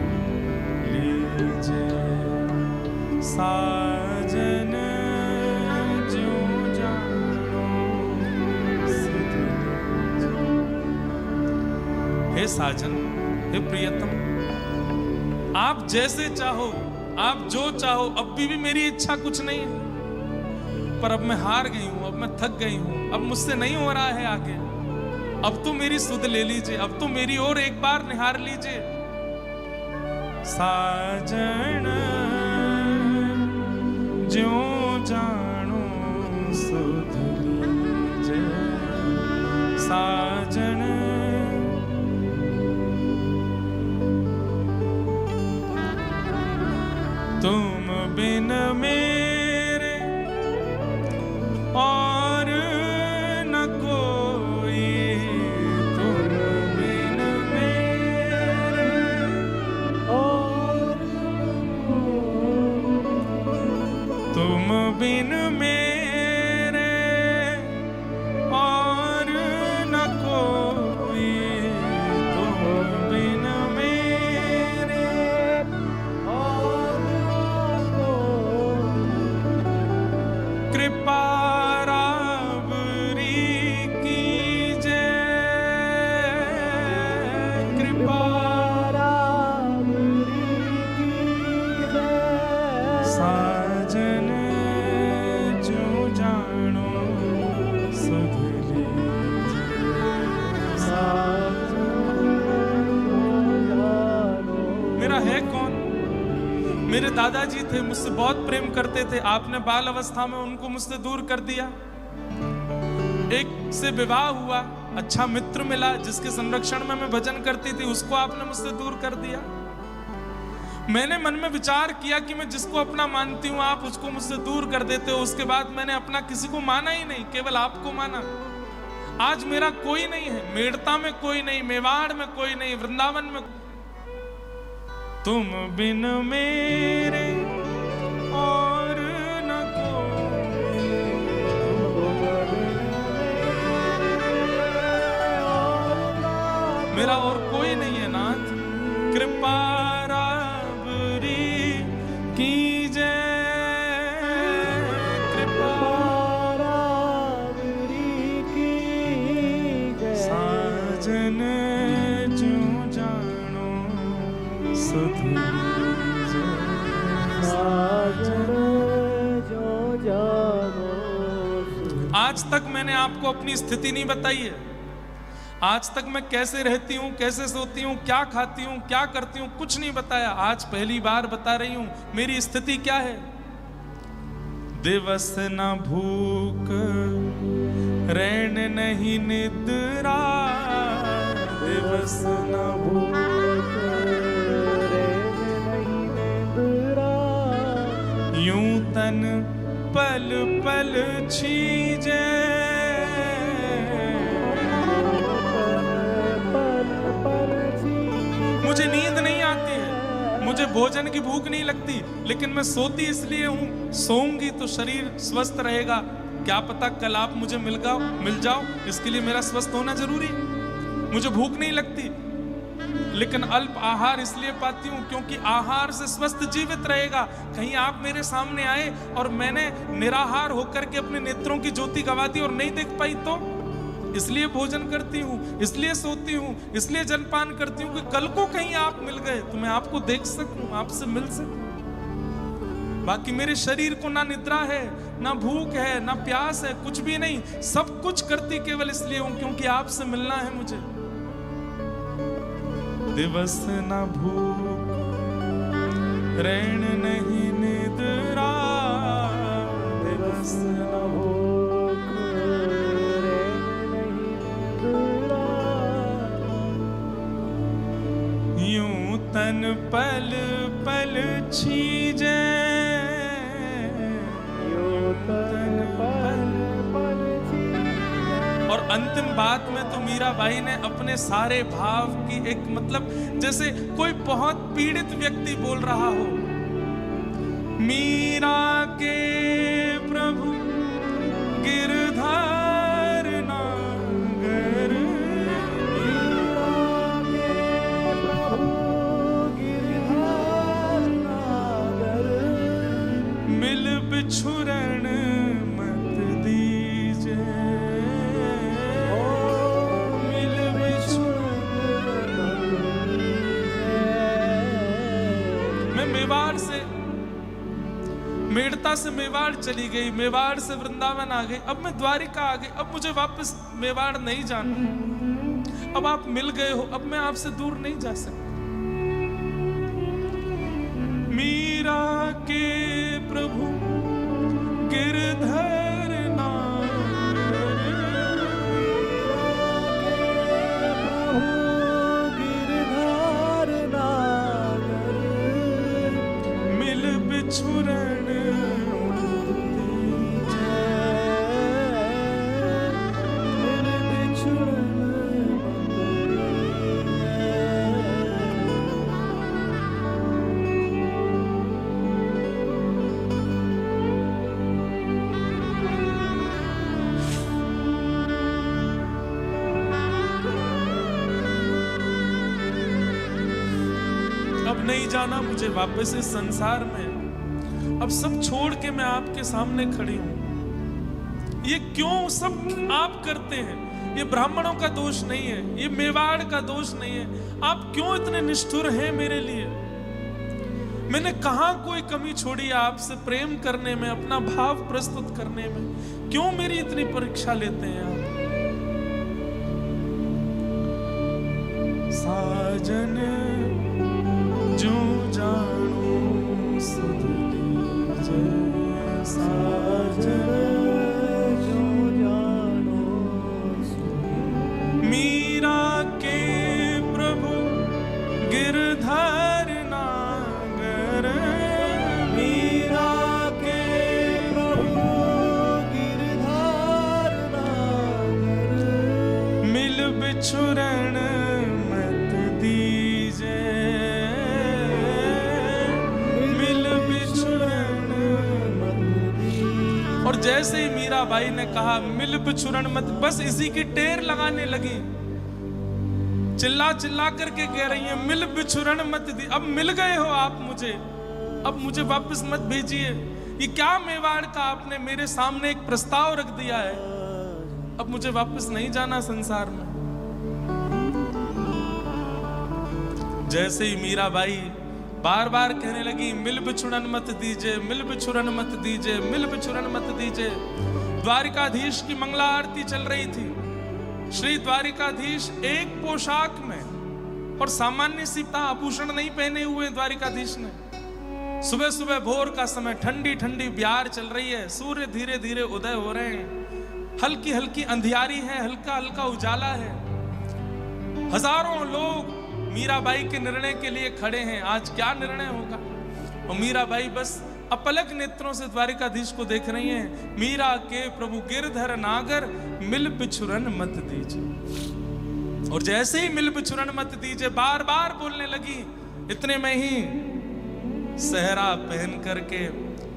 लीजे, साजन ज्यों जानो सुध लीजे। हे साजन, हे प्रियतम, आप जैसे चाहो, आप जो चाहो, अब भी मेरी इच्छा कुछ नहीं है, पर अब मैं हार गई हूं, अब मैं थक गई हूं, अब मुझसे नहीं हो रहा है आगे, अब तो मेरी सुध ले लीजिए, अब तो मेरी ओर एक बार निहार लीजिए। साजन ज्यों जानो सुध लीजिए, साजन तुम बिन मेरे और न कोई, तुम बिन मेरे दादाजी थे, मुझसे बहुत प्रेम करते थे, आपने बाल अवस्था में उनको मुझसे दूर कर दिया। एक से विवाह हुआ, अच्छा मित्र मिला जिसके संरक्षण में मैं भजन करती थी, उसको आपने मुझसे दूर कर दिया। मैंने मन में विचार किया कि मैं जिसको अपना मानती हूं आप उसको मुझसे दूर कर देते हो। उसके बाद मैंने अपना किसी को माना ही नहीं, केवल आपको माना। आज मेरा कोई नहीं है, मेड़ता में कोई नहीं, मेवाड़ में कोई नहीं, वृंदावन में। तुम बिन मेरे और न कोई, मेरा और कोई नहीं है नाथ। कृपा आज तक मैंने आपको अपनी स्थिति नहीं बताई है। आज तक मैं कैसे रहती हूँ, कैसे सोती हूँ, क्या खाती हूँ, क्या करती हूँ, कुछ नहीं बताया। आज पहली बार बता रही हूँ मेरी स्थिति क्या है। दिवस न भूख रैन नहीं निद्रा, दिवस न भूख यूं तन पल पल छीजे, मुझे नींद नहीं आती है, मुझे भोजन की भूख नहीं लगती, लेकिन मैं सोती इसलिए हूं, सोऊंगी तो शरीर स्वस्थ रहेगा। क्या पता कल आप मुझे मिल जाओ, इसके लिए मेरा स्वस्थ होना जरूरी। मुझे भूख नहीं लगती, लेकिन अल्प आहार इसलिए पाती हूं क्योंकि आहार से स्वस्थ जीवित रहेगा। कहीं आप मेरे सामने आए और मैंने निराहार होकर के अपने नेत्रों की ज्योति गवा दी और नहीं देख पाई तो इसलिए भोजन करती हूं, इसलिए सोती हूं, इसलिए जलपान करती हूं कि कल को कहीं आप मिल गए तो मैं आपको देख सकूं, आपसे मिल सकूं। बाकी मेरे शरीर को ना निद्रा है, ना भूख है, ना प्यास है, कुछ भी नहीं। सब कुछ करती केवल इसलिए हूं क्योंकि आपसे मिलना है मुझे। दिवस न भूख रैन नहीं निद्रा, दिवस न भूख रैन नहीं निद्रा, यूं तन पल पल छीजे, यूं तन पल पल छीजे। और अंतिम बात में तो मीराबाई ने अपने सारे भाव की एक मतलब, जैसे कोई बहुत पीड़ित व्यक्ति बोल रहा हो, मीरा के प्रभु गिरधार नागर, मीरा के प्रभु गिरधार नागर, मिल बिछुरण मत दीजे, मेवाड़ से, मेड़ता से मेवाड़ चली गई, मेवाड़ से वृंदावन आ गई, अब मैं द्वारिका आ गई, अब मुझे वापस मेवाड़ नहीं जाना। अब आप मिल गए हो, अब मैं आपसे दूर नहीं जा सकता। मीरा के प्रभु गिरधर नागर, गिरधर नागर, मिल बिछुरण नहीं जाना मुझे वापस इस संसार में। अब सब छोड़ के मैं आपके सामने खड़ी हूं। ये क्यों सब आप करते हैं? ये ब्राह्मणों का दोष नहीं है, ये मेवाड़ का दोष नहीं है। आप क्यों इतने निष्ठुर हैं मेरे लिए? मैंने कहां कोई कमी छोड़ी है आपसे प्रेम करने में, अपना भाव प्रस्तुत करने में? क्यों मेरी इतनी परीक्षा लेते हैं आप? साजन जो जानो साजन जो जानो मीरा के प्रभु गिरधर नागर, मीरा के प्रभु गिरधर नागर, मिल बिछुरन मत दीजे, मिल बिछुरन मत दीजिए। और जैसे ही मीराबाई ने कहा मिल बिछुरन मत, बस इसी की टेर लगाने लगी, चिल्ला चिल्ला करके कह रही है मिल बिछुरन मत दी। अब मिल गए हो आप मुझे, अब मुझे वापस मत भेजिए। ये क्या मेवाड़ का आपने मेरे सामने एक प्रस्ताव रख दिया है, अब मुझे वापस नहीं जाना संसार में। जैसे ही मीराबाई बार बार कहने लगी मिल बिछुरन मत दीजिए, मिल बिछुरन मत दीजिए, मिल बिछुरन मत दीजिए, द्वारिकाधीश की मंगला आरती चल रही थी। श्री द्वारिकाधीश एक पोशाक में और सामान्य सी आभूषण नहीं पहने हुए द्वारिकाधीश ने। सुबह सुबह भोर का समय, ठंडी ठंडी ब्यार चल रही है, सूर्य धीरे धीरे उदय हो रहे हैं, हल्की हल्की अंधियारी है, हल्का हल्का उजाला है। हजारों लोग मीराबाई के निर्णय के लिए खड़े हैं, आज क्या निर्णय होगा। और मीराबाई बस अपलक नेत्रों से द्वारिकाधीश को देख रही हैं। मीरा के प्रभु गिरधर नागर, मिल बिछुरन मत दीजिए। और जैसे ही मिल बिछुरन मत दीजिए बार बार बोलने लगी, इतने में ही सहरा पहन करके,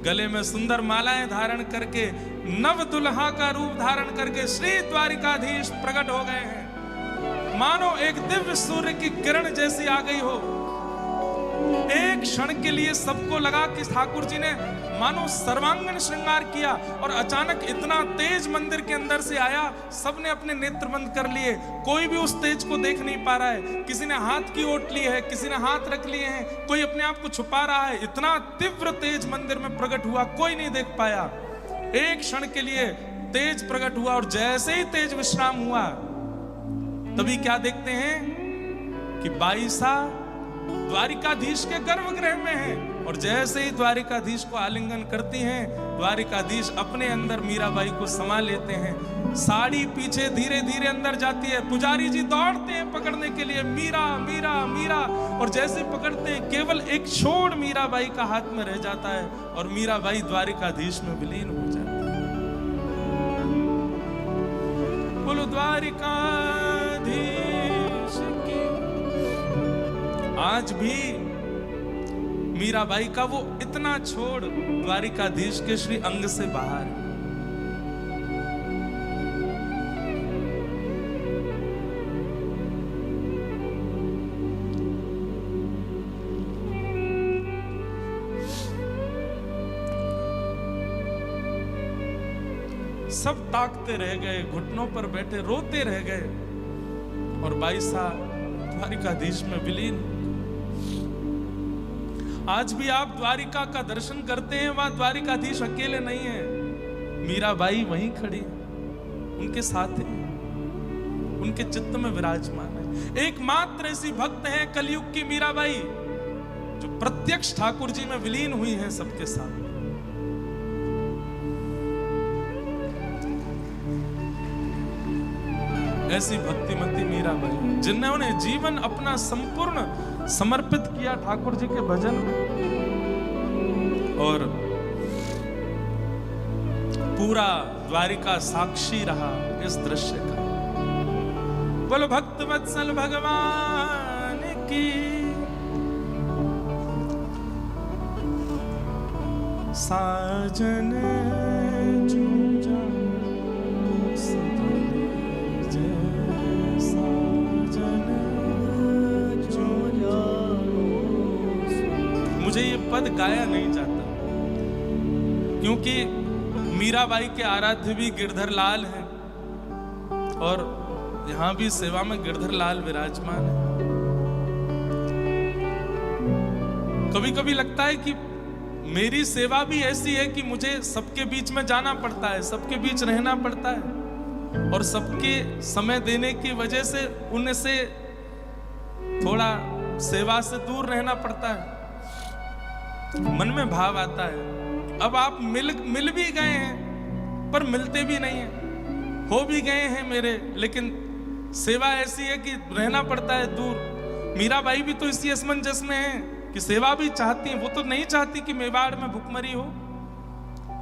गले में सुंदर मालाएं धारण करके, नव दुल्हा का रूप धारण करके श्री द्वारिकाधीश प्रकट हो गए हैं। मानो एक दिव्य सूर्य की किरण जैसी आ गई हो। एक क्षण के लिए सबको लगा कि ठाकुर जी ने मानो सर्वांगन श्रृंगार किया, और अचानक इतना तेज मंदिर के अंदर से आया, सबने अपने नेत्र बंद कर लिए, कोई भी उस तेज को देख नहीं पा रहा है। किसी ने हाथ की ओट ली है, किसी ने हाथ रख लिए हैं, कोई अपने आप को छुपा रहा है। इतना तीव्र तेज मंदिर में प्रकट हुआ, कोई नहीं देख पाया। एक क्षण के लिए तेज प्रकट हुआ, और जैसे ही तेज विश्राम हुआ, तभी क्या देखते हैं कि बाईसा द्वारिकाधीश के गर्भगृह में है। और जैसे ही द्वारिकाधीश को आलिंगन करती हैं, द्वारिकाधीश अपने अंदर मीराबाई को समा लेते हैं। साड़ी पीछे धीरे धीरे अंदर जाती है, पुजारी जी दौड़ते हैं पकड़ने के लिए, मीरा मीरा मीरा। और जैसे पकड़ते हैं, केवल एक छोड़ मीराबाई का हाथ में रह जाता है, और मीराबाई द्वारिकाधीश में विलीन हो जाती है। बोलो द्वारिकाधीश की। आज भी मीराबाई का वो इतना छोड़ द्वारिकाधीश के श्री अंग से बाहर है। सब ताकते रह गए, घुटनों पर बैठे रोते रह गए, और बाईसा द्वारिकाधीश में विलीन। आज भी आप द्वारिका का दर्शन करते हैं, वहां द्वारिकाधीश अकेले नहीं है, मीराबाई वहीं खड़ी, उनके साथ है, उनके चित्त में विराजमान है। एकमात्र ऐसी भक्त है कलयुग की मीराबाई, जो प्रत्यक्ष ठाकुर जी में विलीन हुई है सबके साथ। ऐसी भक्तिमती मीराबाई, जिन्होंने जीवन अपना संपूर्ण समर्पित किया ठाकुर जी के भजन में, और पूरा द्वारिका साक्षी रहा इस दृश्य का। बोलो भक्त वत्सल भगवान की। साजन मुझे ये पद गाया नहीं जाता, क्योंकि मीराबाई के आराध्य भी गिरधर लाल हैं, और यहां भी सेवा में गिरधर लाल विराजमान है। कभी कभी लगता है कि मेरी सेवा भी ऐसी है कि मुझे सबके बीच में जाना पड़ता है, सबके बीच रहना पड़ता है, और सबके समय देने की वजह से उनसे थोड़ा सेवा से दूर रहना पड़ता है। मन में भाव आता है अब आप मिल भी गए हैं पर मिलते भी नहीं हैं, हो भी गए हैं मेरे, लेकिन सेवा ऐसी है कि रहना पड़ता है दूर। मीराबाई भी तो इसी असमंजस में है कि सेवा भी चाहती है, वो तो नहीं चाहती कि मेवाड़ में भुखमरी हो,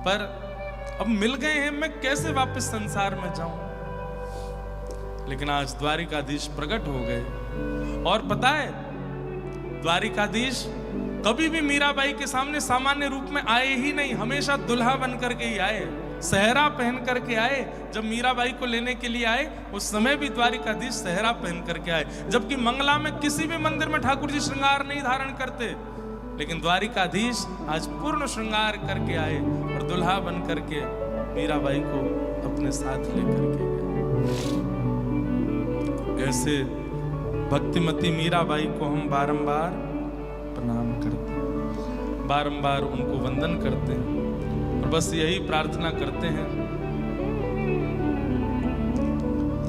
पर अब मिल गए हैं, मैं कैसे वापस संसार में जाऊं। लेकिन आज द्वारिकाधीश प्रकट हो गए और पता है द्वारिकाधीश कभी भी मीराबाई के सामने सामान्य रूप में आए ही नहीं, हमेशा दुल्हा बन करके ही आए, सहरा पहन करके आए। जब मीराबाई को लेने के लिए आए उस समय भी द्वारिकाधीश सहरा पहन करके आए, जबकि मंगला में किसी भी मंदिर में ठाकुर जी श्रृंगार नहीं धारण करते, लेकिन द्वारिकाधीश आज पूर्ण श्रृंगार करके आए और दुल्हा बन करके मीराबाई को अपने साथ लेकर के गए। ऐसे भक्तिमती मीराबाई को हम बारंबार प्रणाम करते हैं, बारंबार उनको वंदन करते हैं और बस यही प्रार्थना करते हैं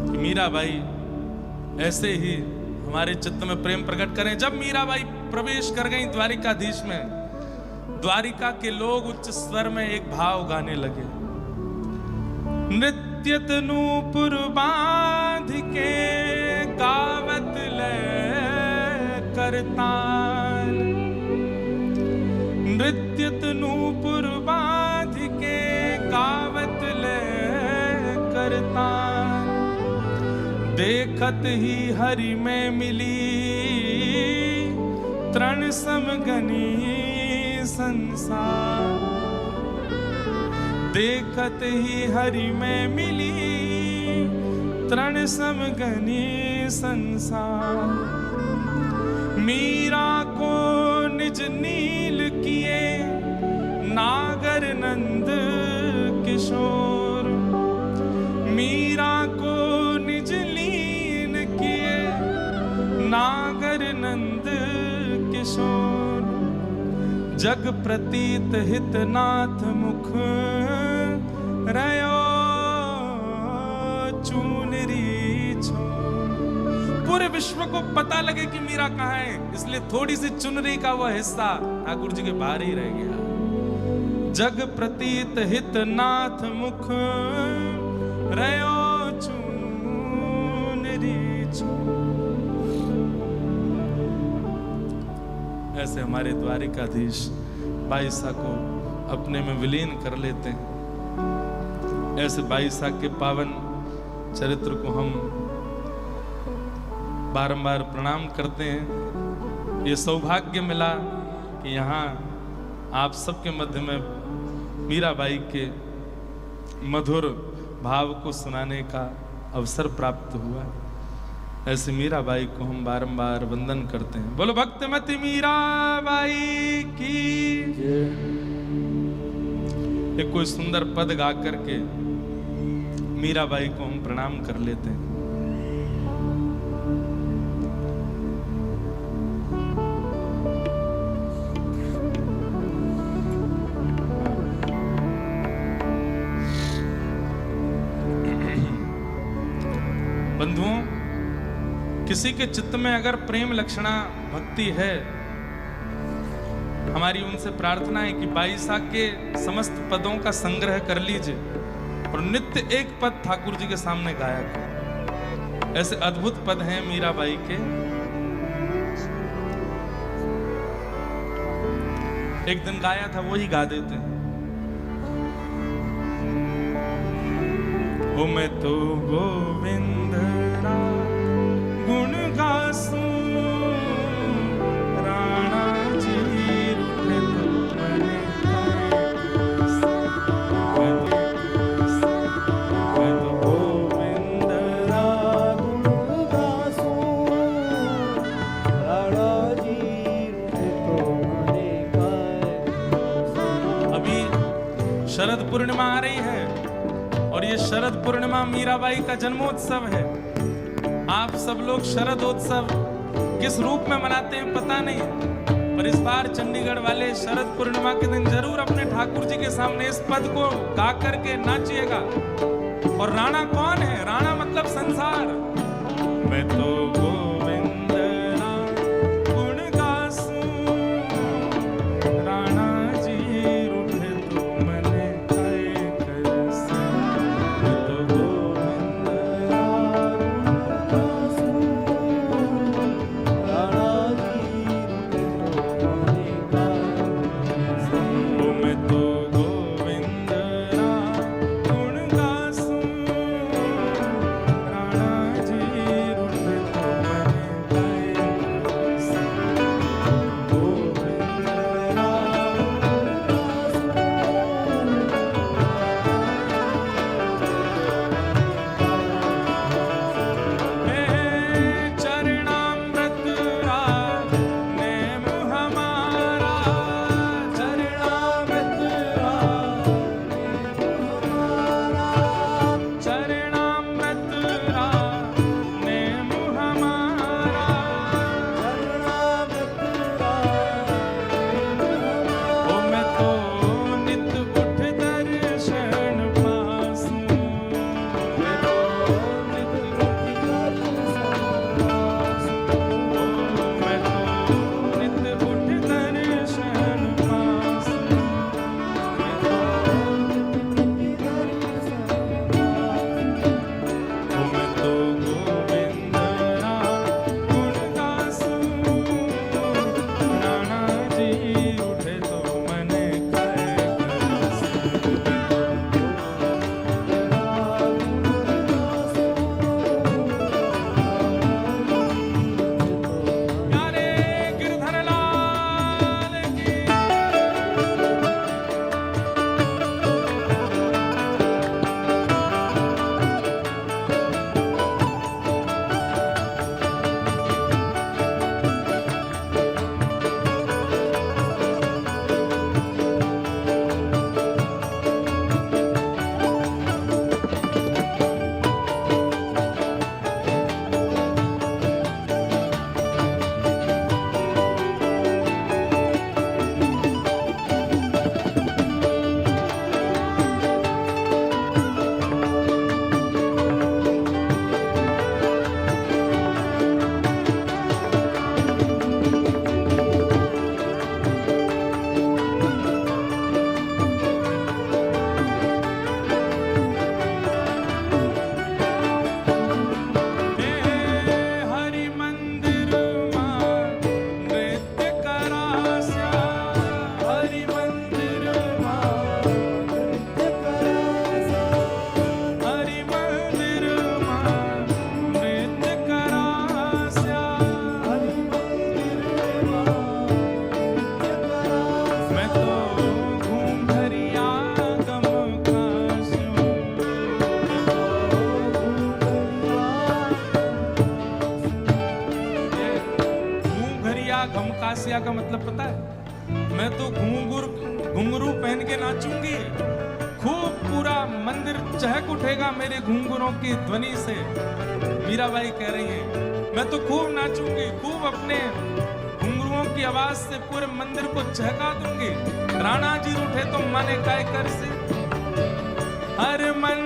कि मीराबाई ऐसे ही हमारे चित्त में प्रेम प्रकट करें। जब मीराबाई प्रवेश कर गई द्वारिकाधीश में, द्वारिका के लोग उच्च स्वर में एक भाव गाने लगे। नृत्य नूपुर बांध के गावत ले करताल, नृत्य नूपुर बांध के गावत ले करताल, देखत ही हरि में मिली तृण समगनी संसार, देखत ही हरि में मिली तृण समगनी संसार। मीरा को निज नील किए नागर नंद किशोर, मीरा को निज लीन किए नागर नंद किशोर, जग प्रतीत हितनाथ मुख रयो चूनरी छोर। पूरे विश्व को पता लगे कि मीरा कहाँ है, इसलिए थोड़ी सी चुनरी का वह हिस्सा ठाकुर जी के बाहर ही रह गया। जग प्रतीत हितनाथ मुख रयो चूनरी छोर। ऐसे हमारे द्वारिकाधीश बाईसा को अपने में विलीन कर लेते हैं। ऐसे बाईसा के पावन चरित्र को हम बारंबार प्रणाम करते हैं। ये सौभाग्य मिला कि यहाँ आप सबके मध्य में मीराबाई के मधुर भाव को सुनाने का अवसर प्राप्त हुआ। ऐसे मीराबाई को हम बारंबार वंदन करते हैं। बोलो भक्तिमती मीराबाई की। एक कोई सुंदर पद गा करके मीराबाई को हम प्रणाम कर लेते हैं। बंधुओं, किसी के चित्त में अगर प्रेम लक्षणा भक्ति है, हमारी उनसे प्रार्थना है कि बाईसा के समस्त पदों का संग्रह कर लीजिए और नित्य एक पद ठाकुर जी के सामने गाया करें। ऐसे अद्भुत पद हैं मीराबाई के। एक दिन गाया था, वही गा देते हैं। ओ मैं तो गोविंद गुण गासूं, राणा जी रूठे तो मने मैं तो गोविंद गुण गासूं, राणा जी रूठे तो मने काय। अभी शरद पूर्णिमा आ रही है और ये शरद पूर्णिमा मीराबाई का जन्मोत्सव है। आप सब लोग शरदोत्सव किस रूप में मनाते हैं पता नहीं, पर इस बार चंडीगढ़ वाले शरद पूर्णिमा के दिन जरूर अपने ठाकुर जी के सामने इस पद को गा करके नाचिएगा। और राणा कौन है? राणा मतलब संसार। मैं तो गोविंद गुण गासूं, राणा जी रूठे तो दासिया का मतलब पता है? मैं तो घुंघरू पहन के नाचूंगी, खूब पूरा मंदिर चहक उठेगा मेरे घुंघरूओं की ध्वनि से। मीराबाई कह रही हैं मैं तो खूब नाचूंगी, खूब अपने घुंघरूओं की आवाज से पूरे मंदिर को चहका दूंगी। राणा जी उठे तो माने काय कर से, हर मन